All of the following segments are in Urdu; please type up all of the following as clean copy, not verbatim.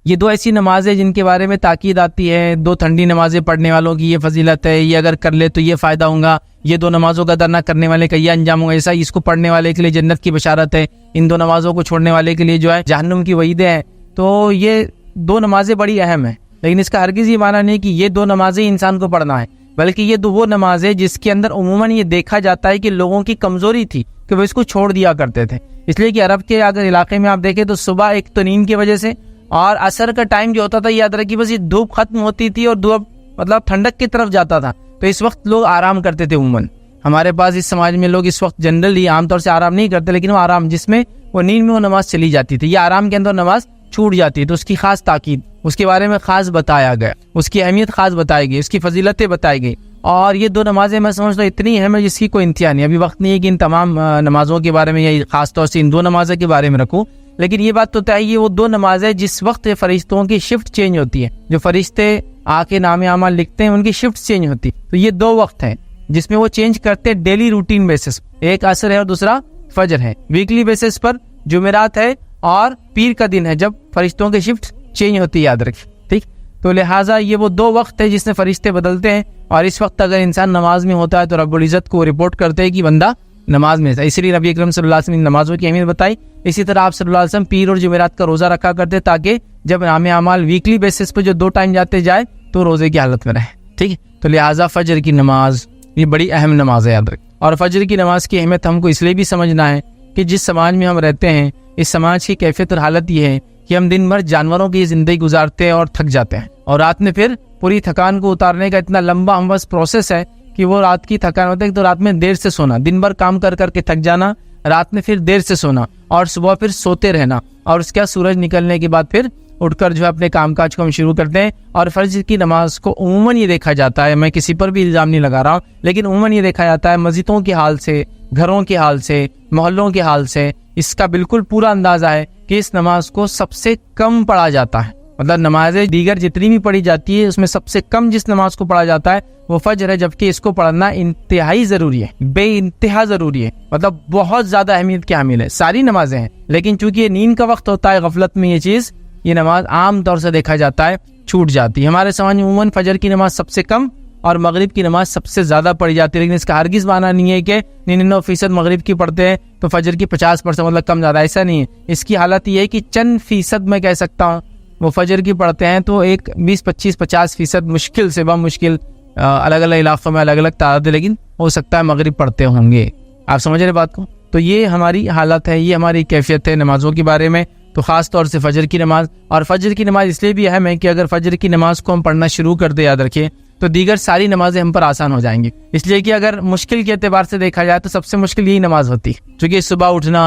یہ دو ایسی نمازیں جن کے بارے میں تاکید آتی ہے، دو ٹھنڈی نمازیں پڑھنے والوں کی یہ فضیلت ہے، یہ اگر کر لے تو یہ فائدہ ہوگا، یہ دو نمازوں کا ادا نہ کرنے والے کا یہ انجام ہوگا، ایسا اس کو پڑھنے والے کے لیے جنت کی بشارت ہے، ان دو نمازوں کو چھوڑنے والے کے لیے جو ہے جہنم کی وعیدیں ہیں۔ تو یہ دو نمازیں بڑی اہم ہیں، لیکن اس کا ہرگز یہ معنی نہیں کہ یہ دو نمازیں انسان کو پڑھنا ہے، بلکہ یہ وہ نمازیں جس کے اندر عموماً یہ دیکھا جاتا ہے کہ لوگوں کی کمزوری تھی کہ وہ اس کو چھوڑ دیا کرتے تھے۔ اس لیے کہ عرب کے اگر علاقے میں آپ دیکھیں تو صبح ایک تو نیند کی وجہ سے، اور عصر کا ٹائم جو ہوتا تھا یاد رکھیے بس یہ دھوپ ختم ہوتی تھی اور دھوپ مطلب ٹھنڈک کی طرف جاتا تھا، تو اس وقت لوگ آرام کرتے تھے۔ عموماً ہمارے پاس اس سماج میں لوگ اس وقت جنرلی عام طور سے آرام نہیں کرتے، لیکن وہ آرام جس میں وہ نیند میں وہ نماز چلی جاتی تھی، یہ آرام کے اندر نماز چھوٹ جاتی ہے، تو اس کی خاص تاکید، اس کے بارے میں خاص بتایا گیا، اس کی اہمیت خاص بتائی گئی، اس کی فضیلتیں بتائی گئی۔ اور یہ دو نمازیں میں سمجھتا ہوں اتنی اہم ہے جس کی کوئی انتہا نہیں۔ ابھی وقت نہیں ہے کہ ان تمام نمازوں کے بارے میں یا خاص طور سے ان دو نمازوں کے بارے میں رکھوں، لیکن یہ بات تو طے ہے یہ وہ دو نمازیں جس وقت فرشتوں کی شفٹ چینج ہوتی ہے، جو فرشتے آ کے نام اعمال لکھتے ہیں ان کی شفٹ چینج ہوتی ہے، تو یہ دو وقت ہیں جس میں وہ چینج کرتے ہیں ڈیلی روٹین بیسس، ایک عصر ہے اور دوسرا فجر ہے، ویکلی بیسس پر جمعرات ہے اور پیر کا دن ہے جب فرشتوں کی شفٹ چینج ہوتی ہے، یاد رکھیں ٹھیک۔ تو لہٰذا یہ وہ دو وقت ہے جس میں فرشتے بدلتے ہیں، اور اس وقت اگر انسان نماز میں ہوتا ہے تو رب العزت کو رپورٹ کرتے ہیں کہ بندہ نماز میں ہے۔ اسی لیے نبی اکرم صلی اللہ علیہ وسلم نے نمازوں کی اہمیت بتائی۔ اسی طرح آپ صلی اللہ علیہ وسلم پیر اور جمعرات کا روزہ رکھا کرتے تاکہ جب نام اعمال ویکلی بیسس پہ جو دو ٹائم جاتے جائے تو روزے کی حالت میں رہے، ٹھیک ہے۔ تو لہٰذا فجر کی نماز یہ بڑی اہم نماز ہے، یاد رکھ۔ اور فجر کی نماز کی اہمیت ہم کو اس لیے بھی سمجھنا ہے کہ جس سماج میں ہم رہتے ہیں اس سماج کی کیفیت اور حالت یہ ہے کہ ہم دن بھر جانوروں کی زندگی گزارتے ہیں اور تھک جاتے ہیں، اور رات میں پھر پوری تھکان کو اتارنے کا اتنا لمبا ہم بس پروسیس ہے کہ وہ رات کی تھکان ہوتا ہے تو رات میں دیر سے سونا، دن بھر کام کر کر کے تھک جانا، رات میں پھر دیر سے سونا اور صبح پھر سوتے رہنا، اور اس کے بعد سورج نکلنے کے بعد پھر اٹھ کر جو ہے اپنے کام کاج کو ہم شروع کرتے ہیں۔ اور فجر کی نماز کو عموماً یہ دیکھا جاتا ہے، میں کسی پر بھی الزام نہیں لگا رہا ہوں، لیکن عموماً یہ دیکھا جاتا ہے مسجدوں کے حال سے، گھروں کے حال سے، محلوں کے حال سے اس کا بالکل پورا اندازہ ہے کہ اس نماز کو سب سے کم پڑھا جاتا ہے، مطلب نمازیں دیگر جتنی بھی پڑھی جاتی ہے اس میں سب سے کم جس نماز کو پڑھا جاتا ہے وہ فجر ہے، جبکہ اس کو پڑھنا انتہائی ضروری ہے، بے انتہا ضروری ہے، مطلب بہت زیادہ اہمیت کی حامل ہے۔ ساری نمازیں ہیں لیکن چونکہ یہ نیند کا وقت ہوتا ہے، غفلت میں یہ چیز، یہ نماز عام طور سے دیکھا جاتا ہے چھوٹ جاتی ہے۔ ہمارے سماج میں عموماً فجر کی نماز سب سے کم اور مغرب کی نماز سب سے زیادہ پڑھی جاتی ہے، لیکن اس کا ہرگز معنی نہیں ہے کہ 99% مغرب کی پڑھتے ہیں تو فجر کی 50% مطلب کم زیادہ، ایسا نہیں ہے۔ اس کی حالت یہ ہے کہ چند فیصد میں کہہ سکتا ہوں وہ فجر کی پڑھتے ہیں، تو ایک 20-25-50% مشکل سے بمشکل الگ الگ علاقوں میں الگ الگ تعداد ہے، لیکن ہو سکتا ہے مغرب پڑھتے ہوں گے۔ آپ سمجھ رہے بات کو؟ تو یہ ہماری حالت ہے، یہ ہماری کیفیت ہے نمازوں کے بارے میں، تو خاص طور سے فجر کی نماز۔ اور فجر کی نماز اس لیے بھی اہم ہے کہ اگر فجر کی نماز کو ہم پڑھنا شروع کر دیں، یاد رکھیں، تو دیگر ساری نمازیں ہم پر آسان ہو جائیں گی، اس لیے کہ اگر مشکل کے اعتبار سے دیکھا جائے تو سب سے مشکل یہی نماز ہوتی ہے، چونکہ صبح اٹھنا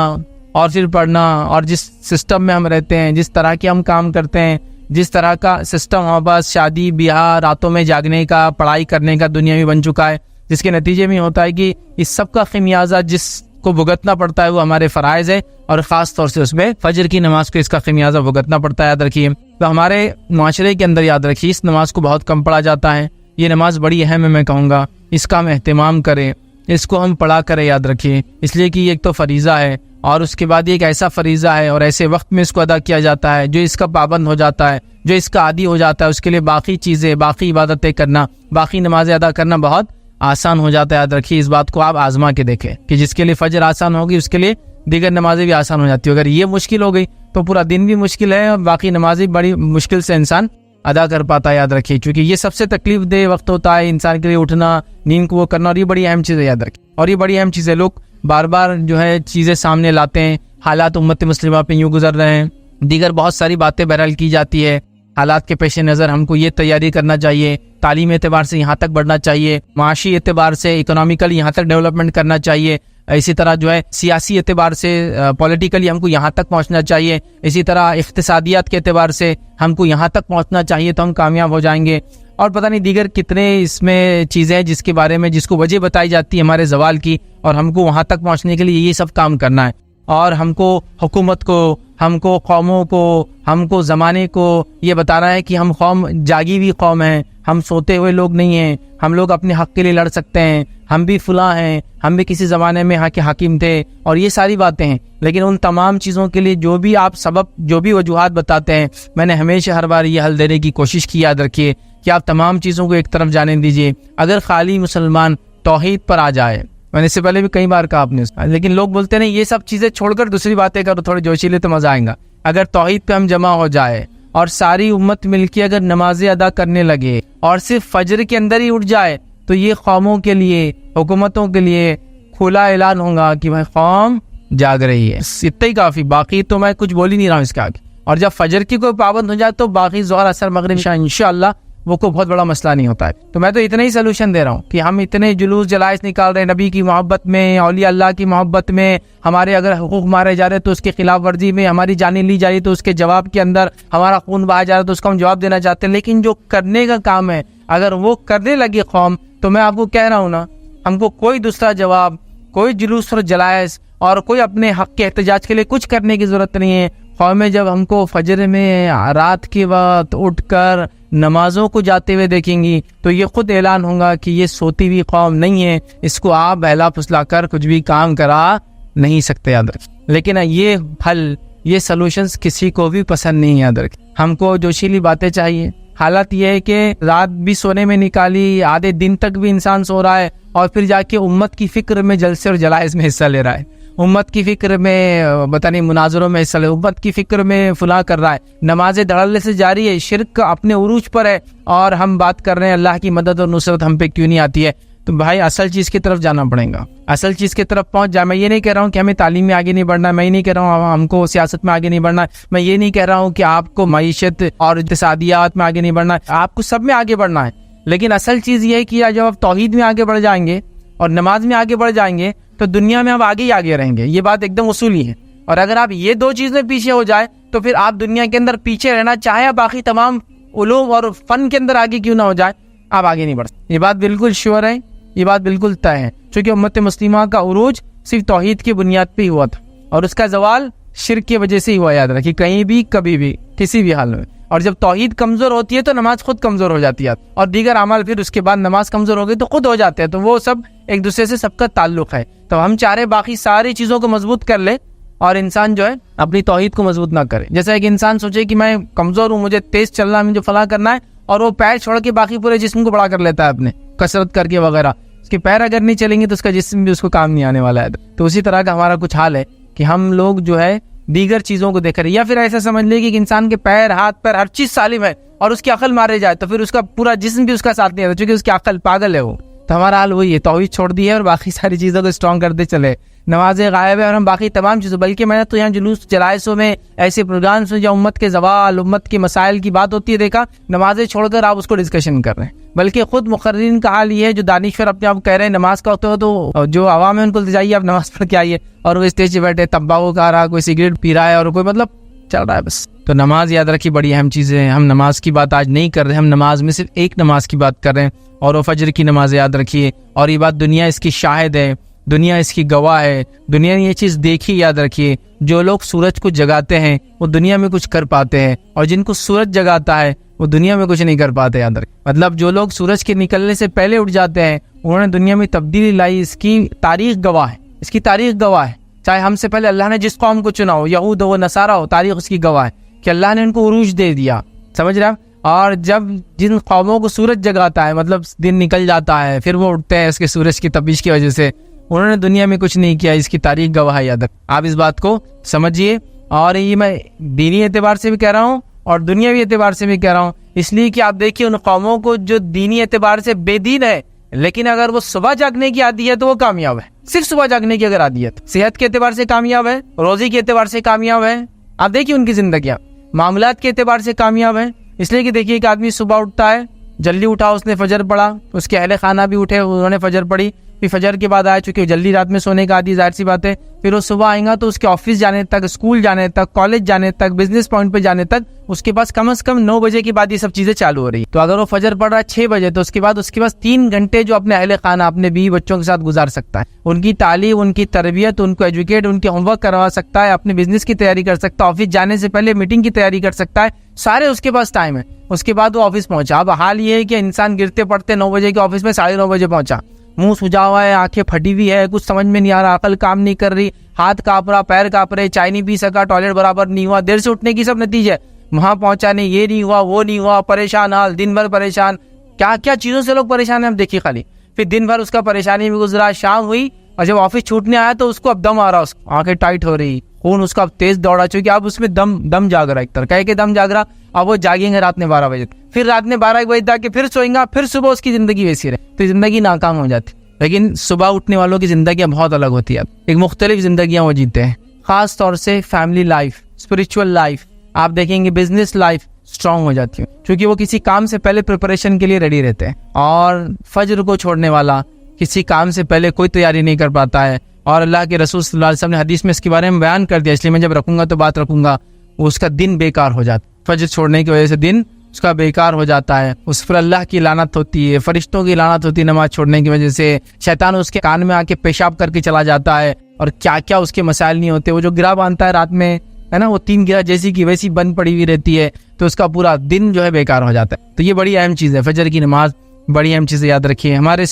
اور پھر پڑھنا، اور جس سسٹم میں ہم رہتے ہیں، جس طرح کے ہم کام کرتے ہیں، جس طرح کا سسٹم ہمارے پاس شادی بیاہ، راتوں میں جاگنے کا، پڑھائی کرنے کا دنیا میں بن چکا ہے، جس کے نتیجے میں ہوتا ہے کہ اس سب کا خمیازہ جس کو بھگتنا پڑتا ہے وہ ہمارے فرائض ہے، اور خاص طور سے اس میں فجر کی نماز کو اس کا خمیازہ بھگتنا پڑتا ہے، یاد رکھیے۔ تو ہمارے معاشرے کے اندر یاد رکھیے اس نماز کو بہت کم پڑھا جاتا ہے، یہ نماز بڑی اہم ہے، میں کہوں گا اس کا ہم اہتمام کریں، اس کو ہم پڑھا کریں، یاد رکھیے، اس لیے کہ یہ ایک تو فریضہ ہے، اور اس کے بعد یہ ایک ایسا فریضہ ہے اور ایسے وقت میں اس کو ادا کیا جاتا ہے، جو اس کا پابند ہو جاتا ہے، جو اس کا عادی ہو جاتا ہے، اس کے لیے باقی چیزیں، باقی عبادتیں کرنا، باقی نمازیں ادا کرنا بہت آسان ہو جاتا ہے۔ یاد رکھیے اس بات کو آپ آزما کے دیکھیں کہ جس کے لیے فجر آسان ہوگی اس کے لیے دیگر نمازیں بھی آسان ہو جاتی ہے۔ اگر یہ مشکل ہو گئی تو پورا دن بھی مشکل ہے اور باقی نمازیں بڑی مشکل سے انسان ادا کر پاتا ہے، یاد رکھیے، کیونکہ یہ سب سے تکلیف دہ وقت ہوتا ہے انسان کے لیے، اٹھنا، نیند کو وہ کرنا، اور یہ بڑی اہم چیز ہے، یاد رکھیے۔ اور یہ بڑی اہم چیز ہے، لوگ بار بار جو ہے چیزیں سامنے لاتے ہیں، حالات امت مسلمہ پہ یوں گزر رہے ہیں، دیگر بہت ساری باتیں بہرحال کی جاتی ہے، حالات کے پیش نظر ہم کو یہ تیاری کرنا چاہیے، تعلیم اعتبار سے یہاں تک بڑھنا چاہیے، معاشی اعتبار سے اکنامیکلی یہاں تک ڈیولپمنٹ کرنا چاہیے، اسی طرح جو ہے سیاسی اعتبار سے پولیٹیکلی ہم کو یہاں تک پہنچنا چاہیے، اسی طرح اقتصادیات کے اعتبار سے ہم کو یہاں تک پہنچنا چاہیے تو ہم کامیاب ہو جائیں گے، اور پتہ نہیں دیگر کتنے اس میں چیزیں جس کے بارے میں جس کو وجہ بتائی جاتی ہے ہمارے زوال کی، اور ہم کو وہاں تک پہنچنے کے لیے یہ سب کام کرنا ہے، اور ہم کو حکومت کو ہم کو قوموں کو, ہم کو زمانے کو یہ بتانا ہے کہ ہم قوم جاگی ہوئی قوم ہیں, ہم سوتے ہوئے لوگ نہیں ہیں, ہم لوگ اپنے حق کے لیے لڑ سکتے ہیں, ہم بھی فلاں ہیں, ہم بھی کسی زمانے میں یہاں کے حاکم تھے, اور یہ ساری باتیں ہیں. لیکن ان تمام چیزوں کے لیے جو بھی آپ سبب, جو بھی وجوہات بتاتے ہیں, میں نے ہمیشہ ہر بار یہ حل دینے کی کوشش کی. یاد رکھیے کہ آپ تمام چیزوں کو ایک طرف جانے دیجیے. اگر خالی مسلمان توحید پر آ جائے, میں نے اس سے پہلے بھی کئی بار کہا آپ نے, لیکن لوگ بولتے ہیں یہ سب چیزیں چھوڑ کر دوسری باتیں کرو, تھوڑے جوشیلے تو مزہ آئے گا. اگر توحید پہ ہم جمع ہو جائے اور ساری امت مل کے اگر نمازیں ادا کرنے لگے اور صرف فجر کے اندر ہی اٹھ جائے, تو یہ قوموں کے لیے, حکومتوں کے لیے کھلا اعلان ہوگا کہ بھائی قوم جاگ رہی ہے. اتنا ہی کافی, باقی تو میں کچھ بول ہی نہیں رہا ہوں اس کے آگے. اور جب فجر کی کوئی پابند ہو جائے تو باقی ظہر اثر مغرب انشاءاللہ وہ کوئی بہت بڑا مسئلہ نہیں ہوتا ہے. تو میں تو اتنا ہی سلوشن دے رہا ہوں کہ ہم اتنے جلوس جلائس نکال رہے ہیں نبی کی محبت میں, اولیاء اللہ کی محبت میں, ہمارے اگر حقوق مارے جا رہے تو اس کے خلاف ورزی میں, ہماری جانیں لی جا رہی تو اس کے جواب کے اندر, ہمارا خون بہایا جا رہا تو اس کا ہم جواب دینا چاہتے ہیں. لیکن جو کرنے کا کام ہے اگر وہ کرنے لگی قوم, تو میں آپ کو کہہ رہا ہوں نا, ہم کو کوئی دوسرا جواب, کوئی جلوس اور جلائس اور کوئی اپنے حق کے احتجاج کے لیے کچھ کرنے کی ضرورت نہیں ہے. قومیں جب ہم کو فجر میں رات کے وقت اٹھ کر نمازوں کو جاتے ہوئے دیکھیں گی تو یہ خود اعلان ہوگا کہ یہ سوتی ہوئی قوم نہیں ہے, اس کو آپ بہلا پھسلا کر کچھ بھی کام کرا نہیں سکتے. یاد رکھیں. لیکن یہ حل, یہ سلوشنز کسی کو بھی پسند نہیں. یاد رکھیں, ہم کو جوشیلی باتیں چاہیے. حالت یہ ہے کہ رات بھی سونے میں نکالی, آدھے دن تک بھی انسان سو رہا ہے, اور پھر جا کے امت کی فکر میں جلسے اور جلائس میں حصہ لے رہا ہے, امت کی فکر میں پتہ نہیں مناظروں میں حصہ لے, امت کی فکر میں فلاں کر رہا ہے. نمازیں دھڑلے سے جاری ہے, شرک اپنے عروج پر ہے, اور ہم بات کر رہے ہیں اللہ کی مدد اور نصرت ہم پہ کیوں نہیں آتی ہے. تو بھائی اصل چیز کی طرف جانا پڑے گا, اصل چیز کی طرف پہنچ جائے. میں یہ نہیں کہہ رہا ہوں کہ ہمیں تعلیم میں آگے نہیں بڑھنا ہے, میں یہ نہیں کہہ رہا ہوں ہم کو سیاست میں آگے نہیں بڑھنا ہے, میں یہ نہیں کہہ رہا ہوں کہ آپ کو معیشت اور اقتصادیات میں آگے نہیں بڑھنا ہے, آپ کو سب میں آگے بڑھنا ہے. لیکن اصل چیز یہ ہے کہ جب آپ توحید میں آگے بڑھ جائیں گے اور نماز میں آگے بڑھ جائیں گے تو دنیا میں آپ آگے ہی آگے رہیں گے. یہ بات ایک دم اصولی ہے. اور اگر آپ یہ دو چیزیں پیچھے ہو جائے تو پھر آپ دنیا کے اندر پیچھے رہنا چاہے باقی تمام علوم اور فن کے اندر آگے کیوں نہ ہو جائے, آپ آگے نہیں بڑھ سکتے. یہ بات بالکل شیور ہے, یہ بات بالکل طے ہے, چونکہ امت مسلمہ کا عروج صرف توحید کی بنیاد پہ ہی ہوا تھا, اور اس کا زوال شرک کی وجہ سے ہی ہوا. یاد رکھیے, کہیں بھی کبھی بھی کسی بھی حال میں. اور جب توحید کمزور ہوتی ہے تو نماز خود کمزور ہو جاتی ہے, اور دیگر اعمال پھر اس کے بعد نماز کمزور ہو گئی تو خود ہو جاتے ہیں. تو وہ سب ایک دوسرے سے سب کا تعلق ہے. تو ہم چاہ رہے باقی ساری چیزوں کو مضبوط کر لے اور انسان جو ہے اپنی توحید کو مضبوط نہ کرے. جیسا ایک انسان سوچے کہ میں کمزور ہوں, مجھے تیز چلنا ہے, مجھے فلاں کرنا ہے, اور وہ پیر چھوڑ کے باقی پورے جسم کو بڑا کر لیتا ہے اپنے کثرت کر کے وغیرہ. اس کے پیر اگر نہیں چلیں گے تو اس کا جسم بھی اس کو کام نہیں آنے والا ہے. تو اسی طرح کا ہمارا کچھ حال ہے کہ ہم لوگ جو ہے دیگر چیزوں کو دیکھ رہے ہیں, یا پھر ایسا سمجھ لے کہ انسان کے پیر, ہاتھ, پیر ہر چیز سالم ہے اور اس کی عقل مارے جائے تو پھر اس کا پورا جسم بھی اس کا ساتھ نہیں آتا, چونکہ اس کی عقل پاگل ہے وہ. تو ہمارا حال وہی ہے, توحید چھوڑ دی ہے اور باقی ساری چیزوں کو اسٹرانگ کرتے چلے. نمازیں غائب ہے اور ہم باقی تمام چیزوں, بلکہ میں نے تو یہاں جلوس جلائسوں میں ایسے پروگرامس میں جہاں امت کے زوال, امت کے مسائل کی بات ہوتی ہے, دیکھا نمازیں چھوڑ کر آپ اس کو ڈسکشن کر رہے ہیں. بلکہ خود مقررین کا حال یہ ہے, جو دانشور اپنے آپ کہہ رہے ہیں نماز کا وقت ہو تو جو عوام ہے ان کو جائیے آپ نماز پڑھ کے آئیے, اور وہ اسٹیج پہ بیٹھے تمباکو کھا رہا, کوئی سگریٹ پی رہا ہے, اور کوئی مطلب چل رہا ہے بس. تو نماز یاد رکھیے بڑی اہم چیز ہے. ہم نماز کی بات آج نہیں کر رہے, ہم نماز میں صرف ایک نماز کی بات کر رہے ہیں, اور وہ فجر کی نماز. یاد رکھیے, اور یہ بات دنیا اس کی شاہد ہے, دنیا اس کی گواہ ہے, دنیا نے یہ چیز دیکھی. یاد رکھیے, جو لوگ سورج کو جگاتے ہیں وہ دنیا میں کچھ کر پاتے ہیں, اور جن کو سورج جگاتا ہے وہ دنیا میں کچھ نہیں کر پاتے. یاد رکھیں, مطلب جو لوگ سورج کے نکلنے سے پہلے اٹھ جاتے ہیں انہوں نے دنیا میں تبدیلی لائی. اس کی تاریخ گواہ ہے, اس کی تاریخ گواہ ہے. چاہے ہم سے پہلے اللہ نے جس قوم کو چنا ہو, یہود ہو نصارہ ہو, تاریخ اس کی گواہ ہے کہ اللہ نے ان کو عروج دے دیا. سمجھ رہے ہیں. اور جب جن قوموں کو سورج جگاتا ہے, مطلب دن نکل جاتا ہے, پھر وہ اٹھتے ہیں اس کے سورج کی تپش کی وجہ سے, انہوں نے دنیا میں کچھ نہیں کیا. اس کی تاریخ گواہ ہے. یاد رکھ, آپ اس بات کو سمجھیے. اور یہ میں دینی اعتبار سے بھی کہہ رہا ہوں اور دنیاوی اعتبار سے بھی کہہ رہا ہوں, اس لیے کہ آپ دیکھیے ان قوموں کو جو دینی اعتبار سے بے دین ہے, لیکن اگر وہ صبح جاگنے کی عادی ہے تو وہ کامیاب ہے. صرف صبح جاگنے کی اگر عادی ہے, صحت کے اعتبار سے کامیاب ہے, روزی کے اعتبار سے کامیاب ہے. آپ دیکھیے ان کی زندگیاں معاملات کے اعتبار سے کامیاب ہے. اس لیے کہ دیکھیے ایک آدمی صبح اٹھتا ہے, جلدی اٹھا, اس نے فجر پڑھا, اس کے اہل خانہ بھی اٹھے, انہوں نے فجر پڑھی, پھر فجر کے بعد آیا چونکہ جلدی رات میں سونے کا عادی ظاہر سی بات ہے, پھر وہ صبح آئے گا تو اس کے آفس جانے تک, اسکول جانے تک, کالج جانے تک, بزنس پوائنٹ پہ جانے تک اس کے پاس کم از کم 9 بجے کے بعد یہ سب چیزیں چالو ہو رہی ہیں. تو اگر وہ فجر پڑھ رہا ہے 6 بجے تو اس کے پاس 3 گھنٹے جو اپنے اہل خانہ اپنے بیوی بچوں کے ساتھ گزار سکتا ہے, ان کی تعلیم, ان کی تربیت, ان کو ایجوکیٹ, ان کے ہوم ورک کروا سکتا ہے, اپنے بزنس کی تیاری کر سکتا ہے, آفس جانے سے پہلے میٹنگ کی تیاری کر سکتا ہے, سارے اس کے پاس ٹائم ہے. اس کے بعد وہ آفس پہنچا. اب حال یہ ہے کہ انسان گرتے پڑتے 9 بجے کے آفس میں 9:30 بجے پہنچا, منہ سجا ہوا ہے, آنکھیں پھٹی ہوئی ہے, کچھ سمجھ میں نہیں آ رہا, عقل کام نہیں کر رہی, ہاتھ کانپ رہا, پیر کانپ رہے, چائے نہیں پی سکا, ٹوائلٹ برابر نہیں ہوا, دیر سے اٹھنے کی سب نتیجے, وہاں پہنچا نہیں, یہ نہیں ہوا, وہ نہیں ہوا, پریشان حال, دن بھر پریشان, کیا کیا چیزوں سے لوگ پریشان ہیں ہم دیکھیے خالی. پھر دن بھر اس کا پریشانی میں گزرا, شام ہوئی اور جب آفس چھوٹنے آیا تو اس کو اب دم آ رہا, اس آنکھیں ٹائٹ ہو رہی, خون اس کا اب تیز دوڑا, چونکہ اب اس میں دم جاگ رہا, ایک طرح کہہ کے دم جاگ رہا. اب وہ جاگیں گے رات میں 12 بجے, پھر رات میں 12 بجے تک پھر سوئیں گا, پھر صبح اس کی زندگی ویسی رہے, تو زندگی ناکام ہو جاتی. لیکن صبح اٹھنے والوں کی زندگیاں بہت الگ ہوتی ہے, ایک مختلف زندگیاں وہ جیتے ہیں, خاص طور سے فیملی لائف, اسپرچول لائف, آپ دیکھیں گے بزنس لائف اسٹرانگ ہو جاتی ہے, کیونکہ وہ کسی کام سے پہلے پریپریشن کے لیے ریڈی رہتے ہیں. اور فجر کو چھوڑنے والا کسی کام سے پہلے کوئی تیاری نہیں کر پاتا ہے, اور اللہ کے رسول صلی اللہ علیہ وسلم نے حدیث میں اس کے بارے میں بیان کر دیا, اس لیے میں جب رکھوں گا تو بات رکھوں گا, وہ اس کا دن بیکار ہو جاتا ہے. فجر چھوڑنے کی وجہ سے دن اس کا بیکار ہو جاتا ہے, اس پر اللہ کی لعنت ہوتی ہے, فرشتوں کی لعنت ہوتی ہے نماز چھوڑنے کی وجہ سے, شیطان اس کے کان میں آ کے پیشاب کر کے چلا جاتا ہے, اور کیا کیا اس کے مسائل نہیں ہوتے. وہ جو گرہ باندھتا ہے رات میں ہے نا, وہ 3 گرہ جیسی کی ویسی بند پڑی ہوئی رہتی ہے, تو اس کا پورا دن جو ہے بیکار ہو جاتا ہے. تو یہ بڑی اہم چیز ہے, فجر کی نماز بڑی اہم چیز ہے, یاد رکھیے. ہمارے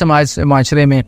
معاشرے میں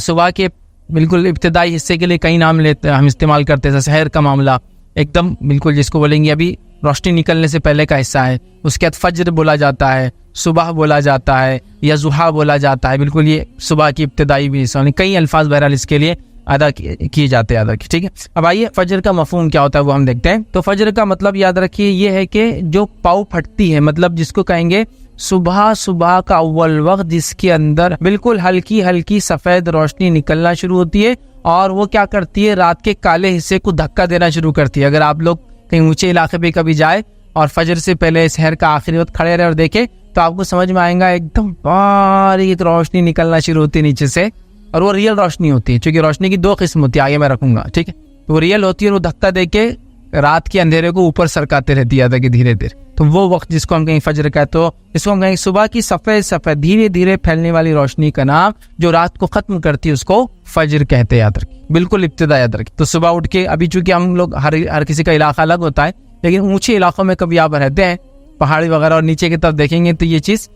صبح کے بالکل ابتدائی حصے کے لیے کئی نام لیتے ہم استعمال کرتے ہیں. سحر کا معاملہ ایک دم بالکل جس کو بولیں گے ابھی روشنی نکلنے سے پہلے کا حصہ ہے, اس کے بعد فجر بولا جاتا ہے, صبح بولا جاتا ہے, یا ضحیٰ بولا جاتا ہے. بالکل یہ صبح کی ابتدائی بھی حصہ, کئی الفاظ بہرحال اس کے لیے ادا کیے جاتے ہیں. ٹھیک ہے, اب آئیے فجر کا مفہوم کیا ہوتا ہے وہ ہم دیکھتے ہیں. تو فجر کا مطلب یاد رکھیے یہ ہے کہ جو پاؤ پھٹتی ہے, مطلب جس کو کہیں گے صبح کا اول وقت, جس کے اندر بالکل ہلکی ہلکی سفید روشنی نکلنا شروع ہوتی ہے, اور وہ کیا کرتی ہے رات کے کالے حصے کو دھکا دینا شروع کرتی ہے. اگر آپ لوگ کہیں اونچے علاقے پہ کبھی جائے اور فجر سے پہلے سحر کا آخری وقت کھڑے رہے اور دیکھے تو آپ کو سمجھ میں آئے گا ایک دم باریک روشنی نکلنا شروع ہوتی ہے نیچے سے, اور وہ ریئل روشنی ہوتی ہے. چونکہ روشنی کی 2 قسم ہوتی ہے, آگے میں رکھوں گا, ٹھیک ہے. تو وہ ریئل ہوتی ہے, اور وہ دھکا دے کے رات کے اندھیرے کو اوپر سرکاتے رہتی ہے کہ دھیرے دھیرے. تو وہ وقت جس کو ہم کہیں فجر کا ہے, تو اس کو ہم کہیں صبح کی سفید دھیرے دھیرے پھیلنے والی روشنی کا نام جو رات کو ختم کرتی ہے اس کو فجر کہتے ہیں. یاد رکھیں, بالکل ابتدا یاد رکھیں. تو صبح اٹھ کے, ابھی چونکہ ہم لوگ ہر کسی کا علاقہ الگ ہوتا ہے, لیکن اونچے علاقوں میں کبھی آپ رہتے ہیں پہاڑی وغیرہ اور نیچے کی طرف دیکھیں گے تو یہ چیز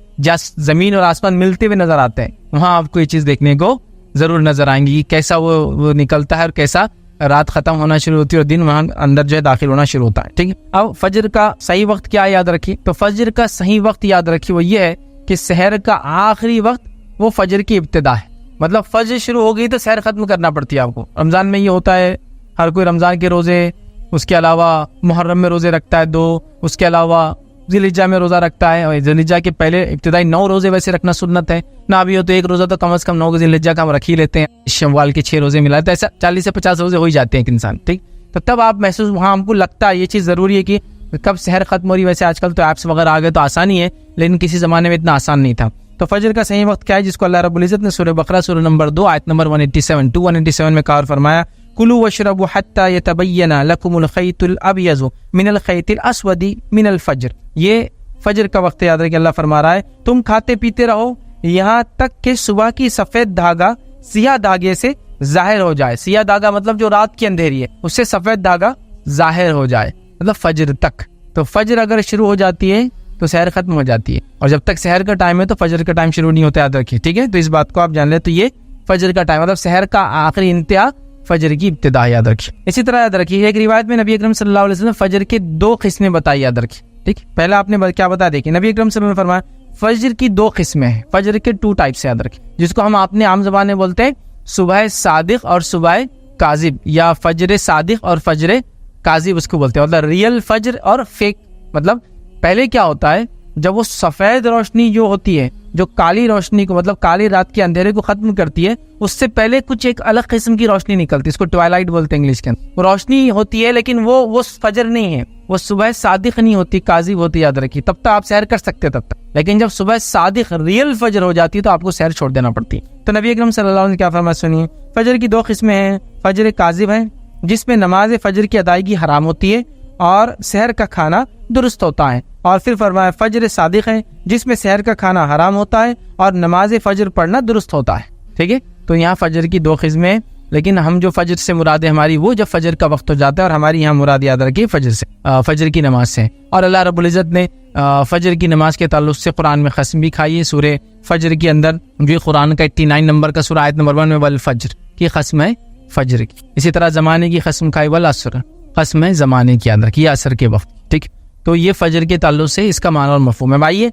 زمین اور آسمان ملتے ہوئے نظر آتے ہیں, وہاں آپ کو یہ چیز دیکھنے کو ضرور نظر آئیں گی, کیسا وہ نکلتا ہے اور کیسا رات ختم ہونا شروع ہوتی ہے اور دن وہاں اندر جو ہے داخل ہونا شروع ہوتا ہے. ٹھیک ہے, اب فجر کا صحیح وقت کیا یاد رکھیے. تو فجر کا صحیح وقت یاد رکھیے وہ یہ ہے کہ سحر کا آخری وقت وہ فجر کی ابتدا ہے. مطلب فجر شروع ہو گئی تو سحر ختم کرنا پڑتی ہے آپ کو. رمضان میں یہ ہوتا ہے, ہر کوئی رمضان کے روزے, اس کے علاوہ محرم میں روزے رکھتا ہے 2, اس کے علاوہ ذی الحجہ میں روزہ رکھتا ہے, اور ذی الحجہ کے پہلے ابتدائی 9 روزے ویسے رکھنا سنت ہے, نہ بھی ہو تو 1 روزہ تو کم از کم 9 ذی الحجہ کا ہم رکھ ہی لیتے ہیں. شوال کے 6 روزے ملا تو ایسا 40 سے 50 روزے ہو ہی جاتے ہیں ایک انسان. ٹھیک, تو تب آپ محسوس, وہاں ہم کو لگتا ہے یہ چیز ضروری ہے کہ کب سحر ختم ہو رہی. ویسے آج کل تو ایپس وغیرہ آ گئے تو آسانی ہے, لیکن کسی زمانے میں اتنا آسان نہیں تھا. تو فجر کا صحیح وقت کیا ہے, جس کو اللہ رب العزت نے سورہ بقرہ سورہ نمبر 2 آیت نمبر 187 میں کہا فرمایا, کلوا واشربوا حتى يتبين لكم الخيط الابيض من الخيط الاسود من الفجر. یہ فجر کا وقت یاد رکھیں. اللہ فرما رہا ہے تم کھاتے پیتے رہو یہاں تک کہ صبح کی سفید دھاگا سیاہ دھاگے سے ظاہر ہو جائے. سیاہ دھاگا مطلب جو رات کی اندھیری ہے اس سے سفید دھاگا ظاہر ہو جائے, مطلب فجر تک. تو فجر اگر شروع ہو جاتی ہے تو سحر ختم ہو جاتی ہے, اور جب تک سحر کا ٹائم ہے تو فجر کا ٹائم شروع نہیں ہوتا, یاد رکھیے. ٹھیک ہے, تو اس بات کو آپ جان لیں. تو یہ فجر کا ٹائم, مطلب سحر کا آخری انتہا فجر کی ابتدا, یاد رکھیے. اسی طرح یاد رکھیے ایک روایت میں نبی اکرم صلی اللہ علیہ وسلم فجر کے 2 قسمیں بتائی, یاد رکھیے. ٹھیک, پہلا آپ نے کیا بتا دیکھیں, نبی اکرم صلی اللہ علیہ وسلم نے فرمایا فجر کی 2 قسمیں ہیں, فجر کے 2 ٹائپس, یاد رکھیں, جس کو ہم اپنے عام زبان میں بولتے ہیں صبح صادق اور صبح کاذب, یا فجر صادق اور فجر کاذب اس کو بولتے ہیں. مطلب ریئل فجر اور فیک. مطلب پہلے کیا ہوتا ہے, جب وہ سفید روشنی جو ہوتی ہے جو کالی روشنی کو مطلب کالی رات کے اندھیرے کو ختم کرتی ہے، اس سے پہلے کچھ ایک الگ قسم کی روشنی نکلتی ہے، اس کو ٹوائلائٹ بولتے ہیں انگلش کے اندر. وہ روشنی ہوتی ہے لیکن وہ فجر نہیں ہے، وہ صبح صادق نہیں ہوتی، کاذب ہوتی، یاد رکھیے. تب تک آپ سحر کر سکتے تب تک، لیکن جب صبح صادق ریئل فجر ہو جاتی ہے تو آپ کو سحر چھوڑ دینا پڑتی ہے. تو نبی اکرم صلی اللہ علیہ وسلم نے کیا فرمایا سنیے. فجر کی 2 قسمیں ہیں. فجر کاذب ہے جس میں نماز فجر کی ادائیگی حرام ہوتی ہے اور سحر کا کھانا درست ہوتا ہے. اور پھر فرمایا فجر صادق ہے جس میں سحر کا کھانا حرام ہوتا ہے اور نماز فجر پڑھنا درست ہوتا ہے. ٹھیک ہے، تو یہاں فجر کی 2 قسمیں، لیکن ہم جو فجر سے مراد ہے ہماری وہ جب فجر کا وقت ہو جاتا ہے، اور ہماری یہاں مراد یاد رکھیے فجر سے، فجر کی نماز سے. اور اللہ رب العزت نے فجر کی نماز کے تعلق سے قرآن میں قسم بھی کھائی ہے. سورہ فجر کے اندر جو قرآن کا 89 نمبر کا سورہ آیت نمبر 1 میں والفجر کی قسم ہے فجر کی. اسی طرح زمانے کی قسم کھائی والعصر، قسم ہے زمانے کی، یاد رکھیے عصر کے وقت. ٹھیک، تو یہ فجر کے تعلق سے اس کا معنی اور مفہوم ہے. آئیے